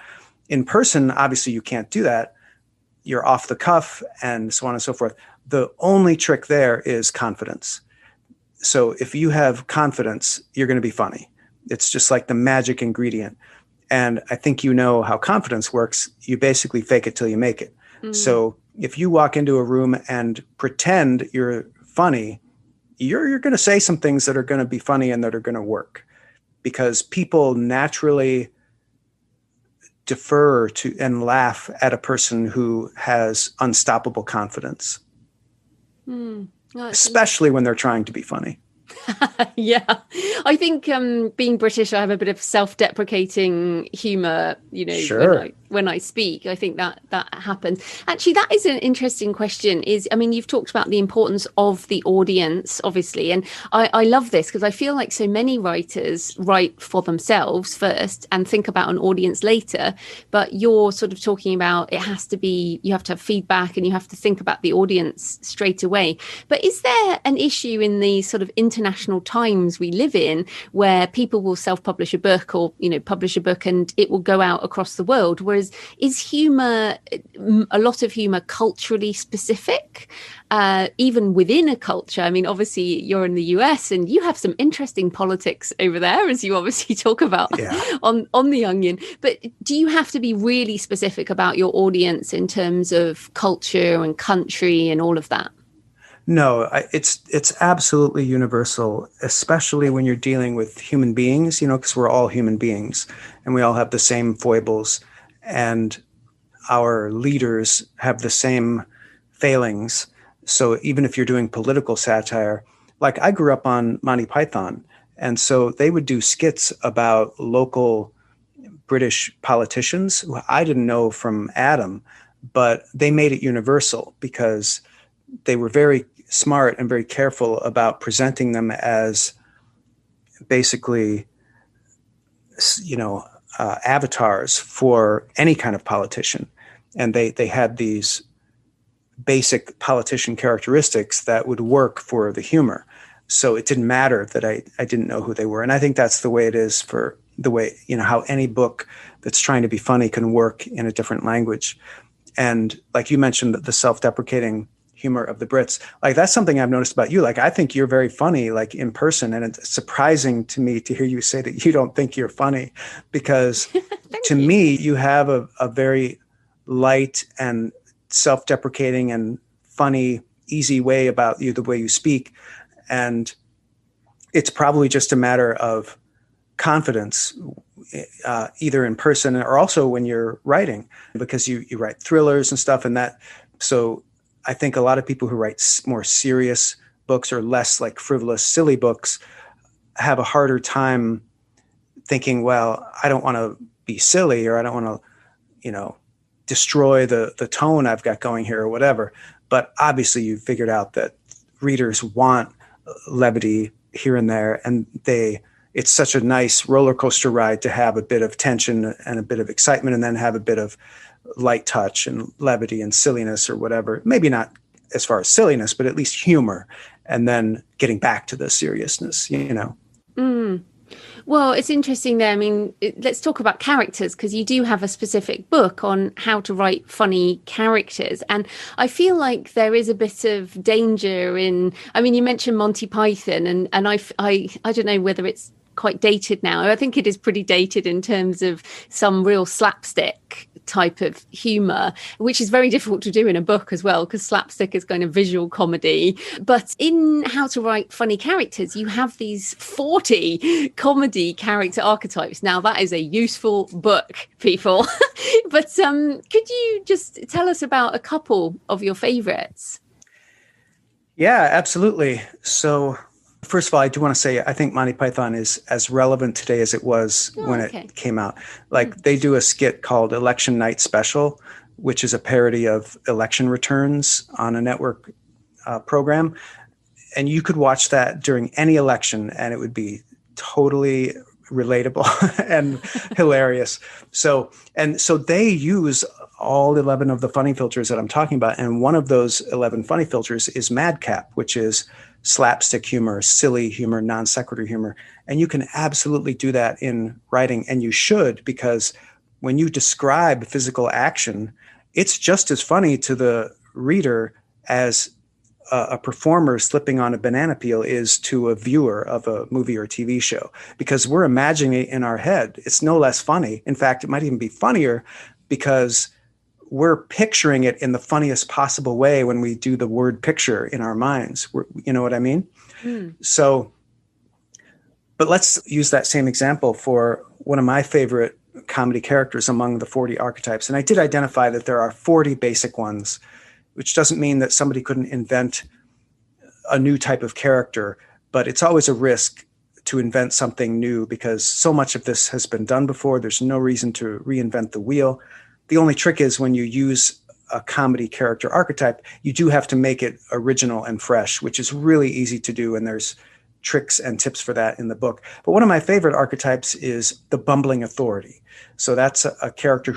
In person, obviously, you can't do that. You're off the cuff and so on and so forth. The only trick there is confidence. So if you have confidence, you're going to be funny. It's just like the magic ingredient. And I think how confidence works. You basically fake it till you make it. So if you walk into a room and pretend you're funny, you're going to say some things that are going to be funny and that are going to work, because people naturally defer to and laugh at a person who has unstoppable confidence, especially when they're trying to be funny. Yeah, I think being British, I have a bit of self-deprecating humor, Sure. when I speak. I think that happens. Actually, that is an interesting question. You've talked about the importance of the audience, obviously, and I love this because I feel like so many writers write for themselves first and think about an audience later. But you're sort of talking about you have to have feedback and you have to think about the audience straight away. But is there an issue in the sort of international times we live in where people will self-publish a book or publish a book and it will go out across the world, whereas is a lot of humor culturally specific, even within a culture? Obviously you're in the US and you have some interesting politics over there, as you obviously talk about on The Onion, but do you have to be really specific about your audience in terms of culture and country and all of that? No, it's absolutely universal, especially when you're dealing with human beings, because we're all human beings and we all have the same foibles, and our leaders have the same failings. So even if you're doing political satire, like I grew up on Monty Python, and so they would do skits about local British politicians who I didn't know from Adam, but they made it universal because they were very smart and very careful about presenting them as basically, avatars for any kind of politician. And they had these basic politician characteristics that would work for the humor. So it didn't matter that I didn't know who they were. And I think that's the way it is for the way, how any book that's trying to be funny can work in a different language. And like you mentioned, the self-deprecating humor of the Brits, like that's something I've noticed about you. Like, I think you're very funny, like in person. And it's surprising to me to hear you say that you don't think you're funny, because to me, you have a very light and self-deprecating and funny, easy way about you, the way you speak. And it's probably just a matter of confidence, either in person or also when you're writing, because you write thrillers and stuff. And that, so I think a lot of people who write more serious books or less like frivolous, silly books have a harder time thinking, well, I don't want to be silly, or I don't want to, destroy the tone I've got going here or whatever. But obviously you figured out that readers want levity here and there, and it's such a nice roller coaster ride to have a bit of tension and a bit of excitement, and then have a bit of light touch and levity and silliness or whatever. Maybe not as far as silliness, but at least humor, and then getting back to the seriousness, Well, it's interesting there. I mean, let's talk about characters, because you do have a specific book on how to write funny characters. And I feel like there is a bit of danger in, I mean, you mentioned Monty Python, and I don't know whether it's quite dated now. I think it is pretty dated in terms of some real slapstick type of humor, which is very difficult to do in a book as well, because slapstick is kind of visual comedy. But in How to Write Funny Characters, you have these 40 comedy character archetypes. Now, that is a useful book, people. But could you just tell us about a couple of your favorites? Yeah, absolutely. So first of all, I do want to say I think Monty Python is as relevant today as it was when it came out. Like, they do a skit called Election Night Special, which is a parody of election returns on a network program. And you could watch that during any election, and it would be totally relatable and hilarious. So they use all 11 of the funny filters that I'm talking about. And one of those 11 funny filters is madcap, which is slapstick humor, silly humor, non sequitur humor. And you can absolutely do that in writing, and you should, because when you describe physical action, it's just as funny to the reader as a performer slipping on a banana peel is to a viewer of a movie or TV show, because we're imagining it in our head. It's no less funny. In fact, it might even be funnier, because we're picturing it in the funniest possible way when we do the word picture in our minds. You know what I mean? So, but let's use that same example for one of my favorite comedy characters among the 40 archetypes. And I did identify that there are 40 basic ones, which doesn't mean that somebody couldn't invent a new type of character, but it's always a risk to invent something new, because so much of this has been done before. There's no reason to reinvent the wheel. The only trick is when you use a comedy character archetype, you do have to make it original and fresh, which is really easy to do. And there's tricks and tips for that in the book. But one of my favorite archetypes is the bumbling authority. So that's a character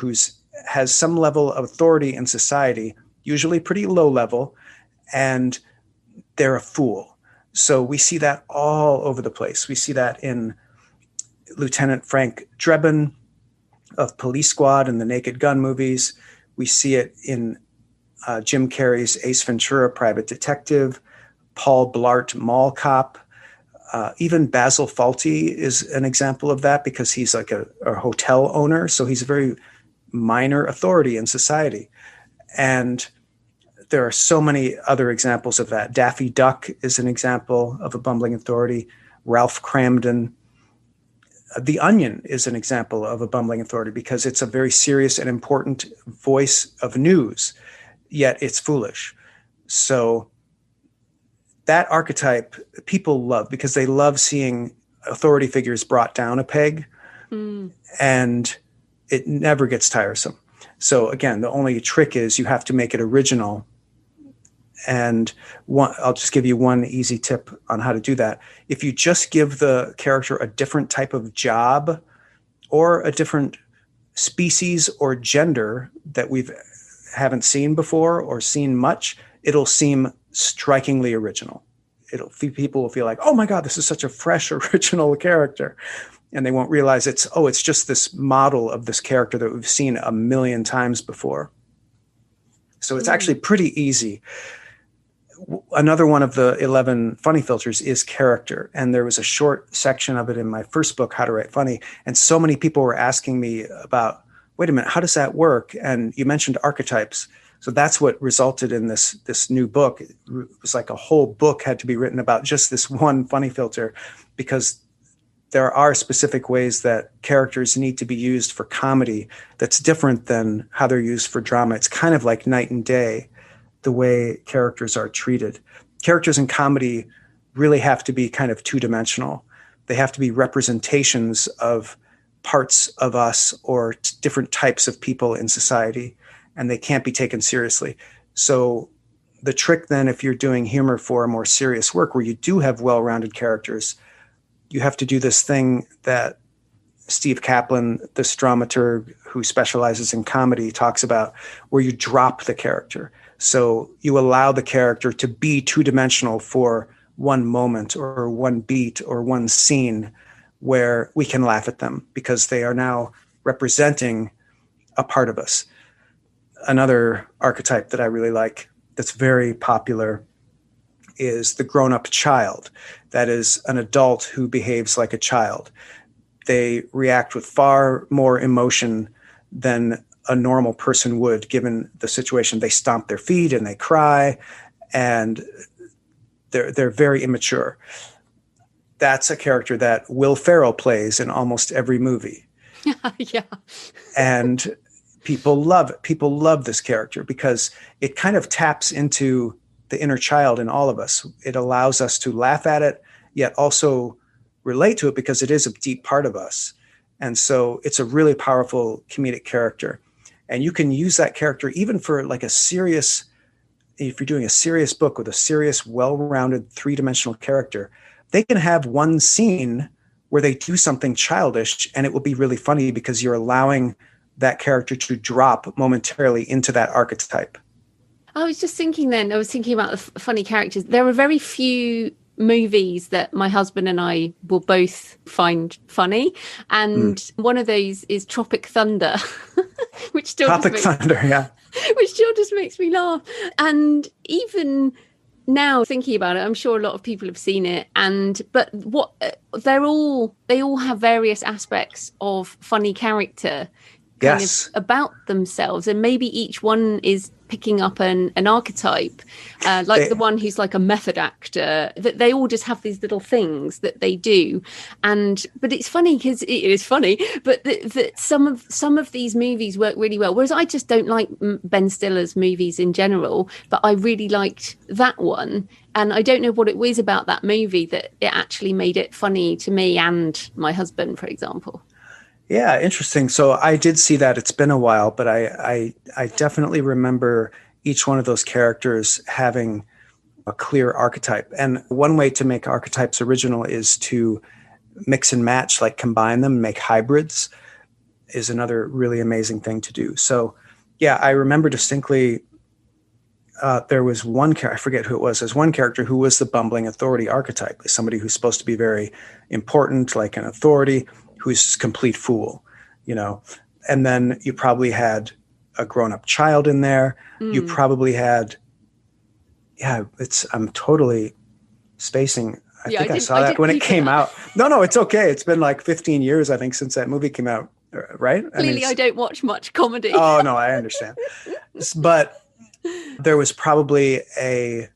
has some level of authority in society, usually pretty low level, and they're a fool. So we see that all over the place. We see that in Lieutenant Frank Drebin of Police Squad and the Naked Gun movies. We see it in Jim Carrey's Ace Ventura, Private Detective, Paul Blart, Mall Cop. Even Basil Fawlty is an example of that, because he's like a hotel owner. So he's a very minor authority in society. And there are so many other examples of that. Daffy Duck is an example of a bumbling authority. Ralph Cramden. The Onion is an example of a bumbling authority, because it's a very serious and important voice of news, yet it's foolish. So that archetype people love because they love seeing authority figures brought down a peg, and it never gets tiresome. So again, the only trick is you have to make it original. And I'll just give you one easy tip on how to do that. If you just give the character a different type of job or a different species or gender that we haven't seen before or seen much, it'll seem strikingly original. People will feel like, oh my God, this is such a fresh, original character. And they won't realize it's just this model of this character that we've seen a million times before. So it's actually pretty easy. Another one of the 11 funny filters is character. And there was a short section of it in my first book, How to Write Funny. And so many people were asking me about, wait a minute, how does that work? And you mentioned archetypes. So that's what resulted in this new book. It was like a whole book had to be written about just this one funny filter, because there are specific ways that characters need to be used for comedy that's different than how they're used for drama. It's kind of like night and day, the way characters are treated. Characters in comedy really have to be kind of two-dimensional. They have to be representations of parts of us or different types of people in society, and they can't be taken seriously. So the trick then, if you're doing humor for a more serious work where you do have well-rounded characters, you have to do this thing that Steve Kaplan, this dramaturg who specializes in comedy, talks about, where you drop the character. So you allow the character to be two-dimensional for one moment or one beat or one scene where we can laugh at them because they are now representing a part of us. Another archetype that I really like that's very popular is the grown-up child. That is an adult who behaves like a child. They react with far more emotion than a normal person would, given the situation. They stomp their feet and they cry, and they're very immature. That's a character that Will Ferrell plays in almost every movie. Yeah. And people love it. People love this character because it kind of taps into the inner child in all of us. It allows us to laugh at it, yet also relate to it because it is a deep part of us. And so it's a really powerful comedic character. And you can use that character even for like if you're doing a serious book with a serious, well-rounded, three-dimensional character, they can have one scene where they do something childish and it will be really funny because you're allowing that character to drop momentarily into that archetype. I was thinking about the funny characters. There are very few movies that my husband and I will both find funny. And one of those is Tropic Thunder, which still just makes me laugh. And even now thinking about it, I'm sure a lot of people have seen it. But they all have various aspects of funny character kind of about themselves, and maybe each one is picking up an archetype, the one who's like a method actor. That they all just have these little things that they do, but it's funny because it is funny. But that some of these movies work really well. Whereas I just don't like Ben Stiller's movies in general, but I really liked that one, and I don't know what it was about that movie that it actually made it funny to me and my husband, for example. Yeah, interesting. So I did see that. It's been a while, but I definitely remember each one of those characters having a clear archetype. And one way to make archetypes original is to mix and match, like combine them, make hybrids, is another really amazing thing to do. So yeah, I remember distinctly there was one character, I forget who it was. There's one character who was the bumbling authority archetype, somebody who's supposed to be very important, like an authority, who's a complete fool, and then you probably had a grown-up child in there. You probably had, I'm totally spacing. I think I saw that when it came out. No, it's okay. It's been like 15 years, I think, since that movie came out, right? Clearly, I don't watch much comedy. Oh, no, I understand. But there was probably a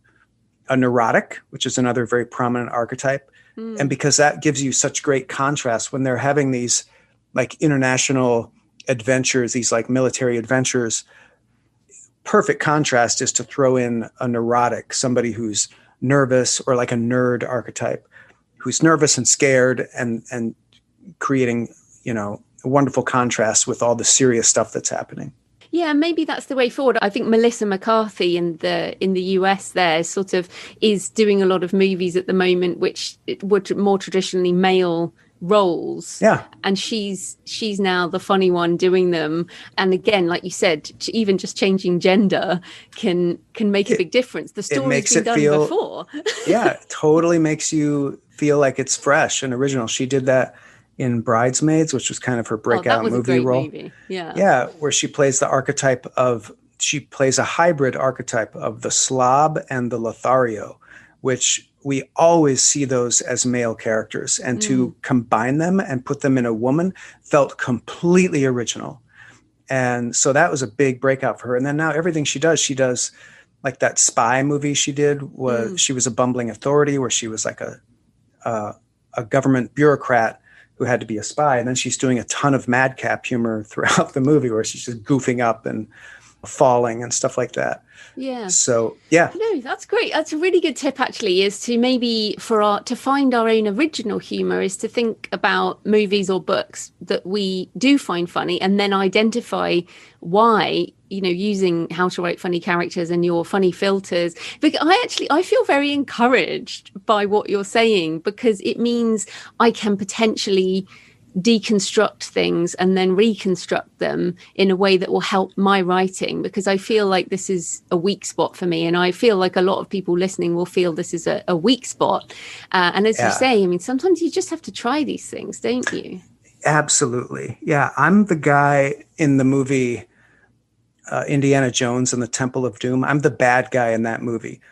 neurotic, which is another very prominent archetype. And because that gives you such great contrast when they're having these like international adventures, these like military adventures, perfect contrast is to throw in a neurotic, somebody who's nervous or like a nerd archetype who's nervous and scared and creating, a wonderful contrast with all the serious stuff that's happening. Yeah, maybe that's the way forward. I think Melissa McCarthy in the US there sort of is doing a lot of movies at the moment, which would more traditionally male roles. Yeah. And she's now the funny one doing them. And again, like you said, even just changing gender can make a big difference. The story's been done before. Yeah, it totally makes you feel like it's fresh and original. She did that in Bridesmaids, which was kind of her breakout movie role. Movie. Yeah. Yeah, where she plays she plays a hybrid archetype of the slob and the Lothario, which we always see those as male characters. And to combine them and put them in a woman felt completely original. And so that was a big breakout for her. And then now everything she does like that spy movie she did was she was a bumbling authority where she was like a government bureaucrat who had to be a spy. And then she's doing a ton of madcap humor throughout the movie where she's just goofing up and falling and stuff like that. Yeah. So, yeah. No, that's great. That's a really good tip, actually, is to maybe to find our own original humor is to think about movies or books that we do find funny and then identify why, using How to Write Funny Characters and your funny filters. Because I feel very encouraged by what you're saying, because it means I can potentially deconstruct things and then reconstruct them in a way that will help my writing, because I feel like this is a weak spot for me, and I feel like a lot of people listening will feel this is a weak spot, and as you say, I mean, sometimes you just have to try these things, don't you? Absolutely. Yeah, I'm the guy in the movie Indiana Jones and the Temple of Doom. I'm the bad guy in that movie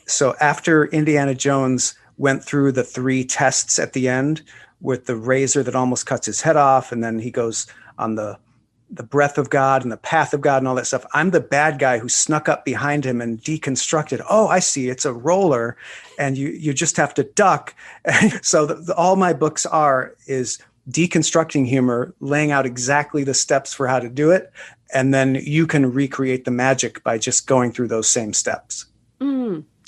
so after Indiana Jones went through the 3 tests at the end with the razor that almost cuts his head off, and then he goes on the breath of God and the path of God and all that stuff. I'm the bad guy who snuck up behind him and deconstructed. Oh, I see. It's a roller, and you just have to duck. So all my books is deconstructing humor, laying out exactly the steps for how to do it, and then you can recreate the magic by just going through those same steps.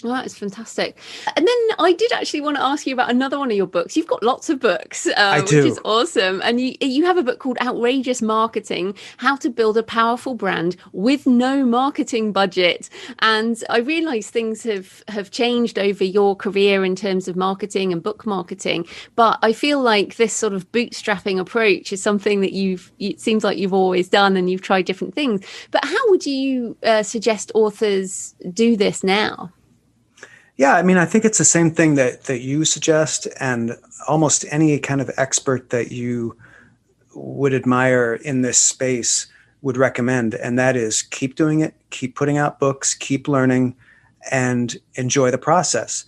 Well, that is fantastic. And then I did actually want to ask you about another one of your books. You've got lots of books, which is awesome. And you have a book called Outrageous Marketing, How to Build a Powerful Brand with No Marketing Budget. And I realize things have changed over your career in terms of marketing and book marketing. But I feel like this sort of bootstrapping approach is something that it seems like you've always done, and you've tried different things. But how would you suggest authors do this now? Yeah, I mean, I think it's the same thing that you suggest, and almost any kind of expert that you would admire in this space would recommend. And that is keep doing it, keep putting out books, keep learning, and enjoy the process.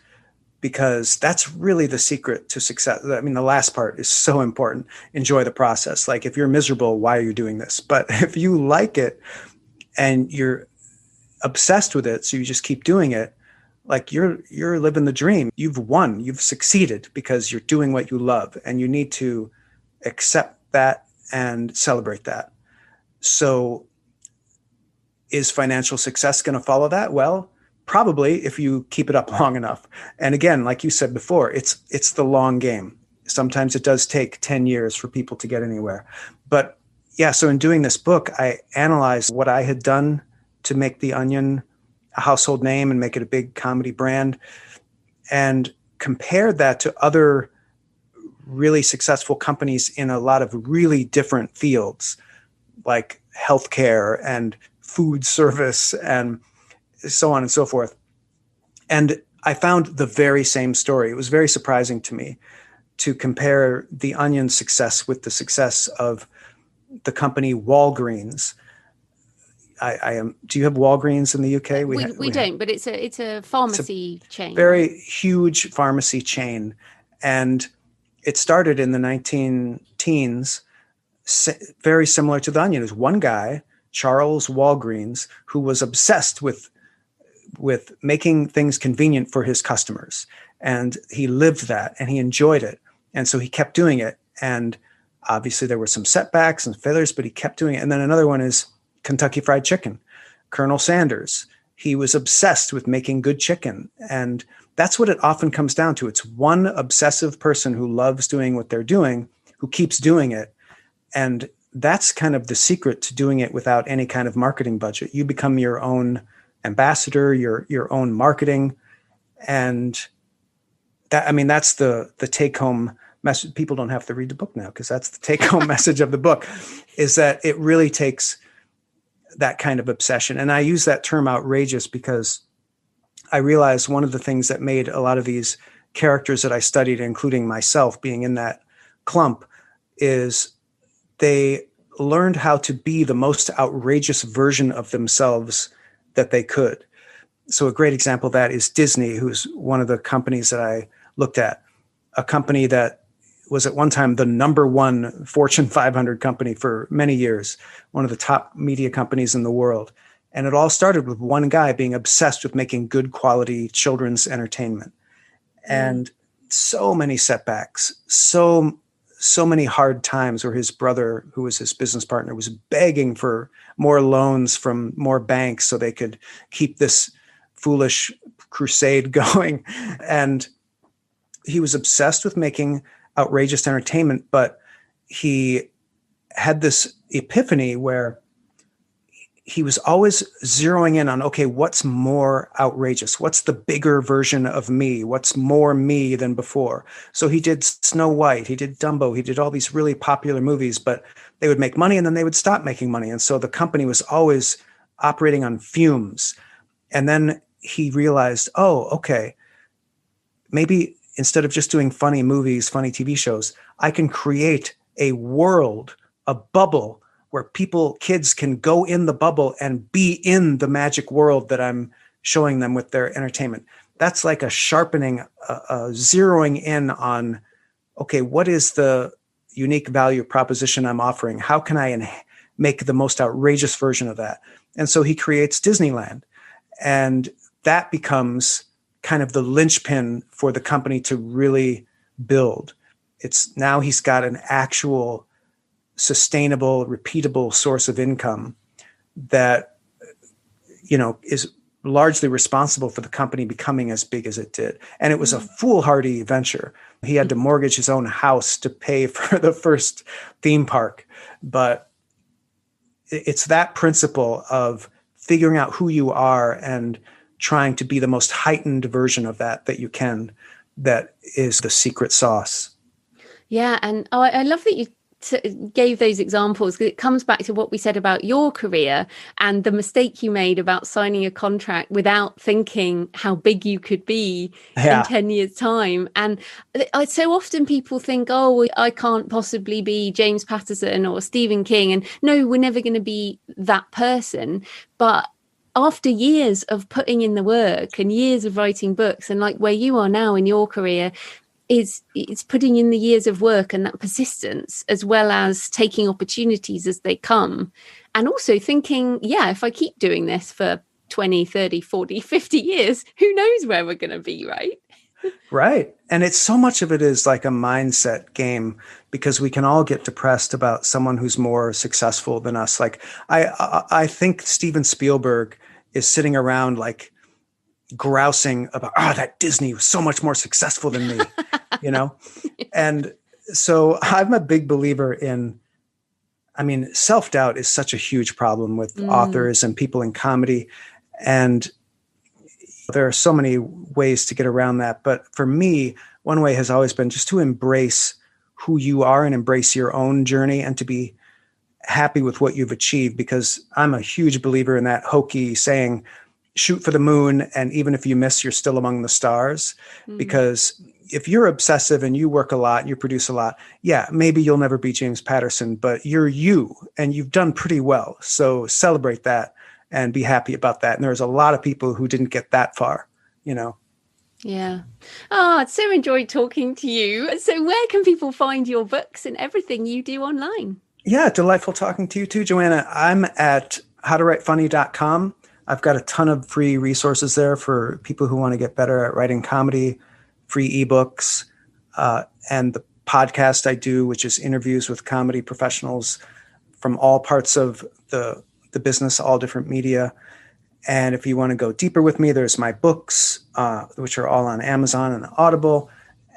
Because that's really the secret to success. I mean, the last part is so important. Enjoy the process. Like, if you're miserable, why are you doing this? But if you like it and you're obsessed with it, so you just keep doing it, like you're living the dream. You've won. You've succeeded because you're doing what you love, and you need to accept that and celebrate that. So is financial success going to follow that? Well, probably, if you keep it up long enough. And again, like you said before, it's the long game. Sometimes it does take 10 years for people to get anywhere. But yeah, so in doing this book, I analyzed what I had done to make The Onion a household name and make it a big comedy brand, and compared that to other really successful companies in a lot of really different fields, like healthcare and food service and so on and so forth. And I found the very same story. It was very surprising to me to compare The Onion's success with the success of the company Walgreens. Do you have Walgreens in the UK? We don't, but it's a pharmacy chain. Very huge pharmacy chain. And it started in the 19-teens, very similar to The Onion. There's one guy, Charles Walgreens, who was obsessed with making things convenient for his customers. And he lived that and he enjoyed it. And so he kept doing it. And obviously there were some setbacks and failures, but he kept doing it. And then another one is Kentucky Fried Chicken. Colonel Sanders, he was obsessed with making good chicken. And that's what it often comes down to. It's one obsessive person who loves doing what they're doing, who keeps doing it. And that's kind of the secret to doing it without any kind of marketing budget. You become your own ambassador, your own marketing. And that, I mean, that's the take home message. People don't have to read the book now, because that's the take home message of the book, is that it really takes that kind of obsession. And I use that term outrageous because I realized one of the things that made a lot of these characters that I studied, including myself being in that clump, is they learned how to be the most outrageous version of themselves that they could. So a great example of that is Disney, who's one of the companies that I looked at, a company that was at one time the number one Fortune 500 company for many years, one of the top media companies in the world. And it all started with one guy being obsessed with making good quality children's entertainment. And so many setbacks, so many hard times where his brother, who was his business partner, was begging for more loans from more banks so they could keep this foolish crusade going. And he was obsessed with making outrageous entertainment, but he had this epiphany where he was always zeroing in on, okay, what's more outrageous? What's the bigger version of me? What's more me than before? So he did Snow White, he did Dumbo, he did all these really popular movies, but they would make money and then they would stop making money. And so the company was always operating on fumes. And then he realized, oh, okay, maybe instead of just doing funny movies, funny TV shows, I can create a world, a bubble where kids can go in the bubble and be in the magic world that I'm showing them with their entertainment. That's like a sharpening, zeroing in on, okay, what is the unique value proposition I'm offering? How can I make the most outrageous version of that? And so he creates Disneyland. And that becomes kind of the linchpin for the company to really build. It's now he's got an actual sustainable, repeatable source of income that, is largely responsible for the company becoming as big as it did. And it was a foolhardy venture. He had to mortgage his own house to pay for the first theme park. But it's that principle of figuring out who you are and trying to be the most heightened version of that you can, that is the secret sauce. Yeah. And I love that you gave those examples, because it comes back to what we said about your career and the mistake you made about signing a contract without thinking how big you could be in 10 years time. And so often people think, oh, I can't possibly be James Patterson or Stephen King, and no, we're never going to be that person. But after years of putting in the work and years of writing books, and like where you are now in your career, it's putting in the years of work and that persistence, as well as taking opportunities as they come. And also thinking, if I keep doing this for 20, 30, 40, 50 years, who knows where we're going to be, right? Right. And it's so much of it is like a mindset game, because we can all get depressed about someone who's more successful than us. Like I think Steven Spielberg is sitting around like grousing about, that Disney was so much more successful than me, And so I'm a big believer in, self-doubt is such a huge problem with authors and people in comedy. And there are so many ways to get around that. But for me, one way has always been just to embrace who you are and embrace your own journey and to be happy with what you've achieved, because I'm a huge believer in that hokey saying, shoot for the moon, and even if you miss, you're still among the stars. Because if you're obsessive and you work a lot and you produce a lot, maybe you'll never be James Patterson, but you're you and you've done pretty well. So celebrate that and be happy about that. And there's a lot of people who didn't get that far, Yeah. Oh, it's so enjoyed talking to you. So where can people find your books and everything you do online? Yeah, delightful talking to you too, Joanna. I'm at howtowritefunny.com. I've got a ton of free resources there for people who want to get better at writing comedy, free ebooks, and the podcast I do, which is interviews with comedy professionals from all parts of the business, all different media. And if you want to go deeper with me, there's my books, which are all on Amazon and Audible.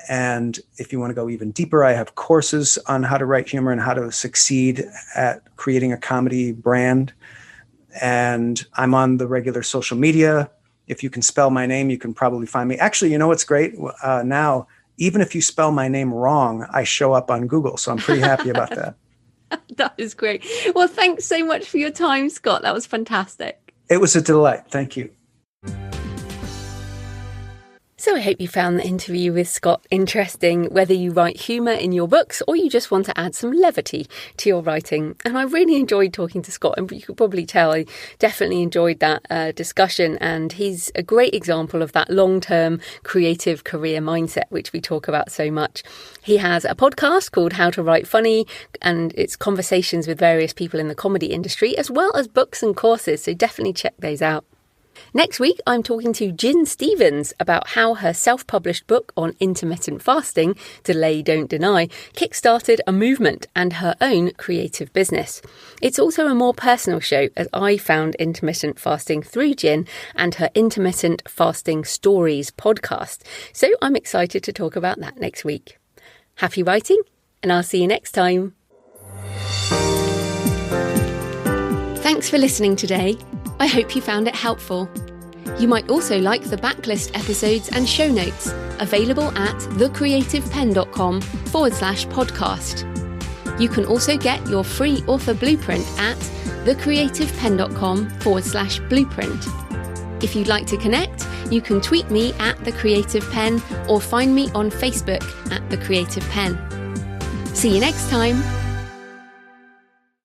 And if you want to go even deeper, I have courses on how to write humor and how to succeed at creating a comedy brand. And I'm on the regular social media. If you can spell my name, you can probably find me. Actually, you know what's great? Now, even if you spell my name wrong, I show up on Google. So I'm pretty happy about that. That is great. Well, thanks so much for your time, Scott. That was fantastic. It was a delight. Thank you. So I hope you found the interview with Scott interesting, whether you write humour in your books or you just want to add some levity to your writing. And I really enjoyed talking to Scott, and you could probably tell I definitely enjoyed that discussion. And he's a great example of that long-term creative career mindset, which we talk about so much. He has a podcast called How to Write Funny, and it's conversations with various people in the comedy industry, as well as books and courses. So definitely check those out. Next week, I'm talking to Gin Stevens about how her self-published book on intermittent fasting, Delay Don't Deny, kickstarted a movement and her own creative business. It's also a more personal show, as I found intermittent fasting through Gin and her Intermittent Fasting Stories podcast. So I'm excited to talk about that next week. Happy writing, and I'll see you next time. Thanks for listening today. I hope you found it helpful. You might also like the backlist episodes and show notes, available at thecreativepenn.com/podcast. You can also get your free author blueprint at thecreativepenn.com/blueprint. If you'd like to connect, you can tweet me at The Creative Penn or find me on Facebook at The Creative Penn. See you next time.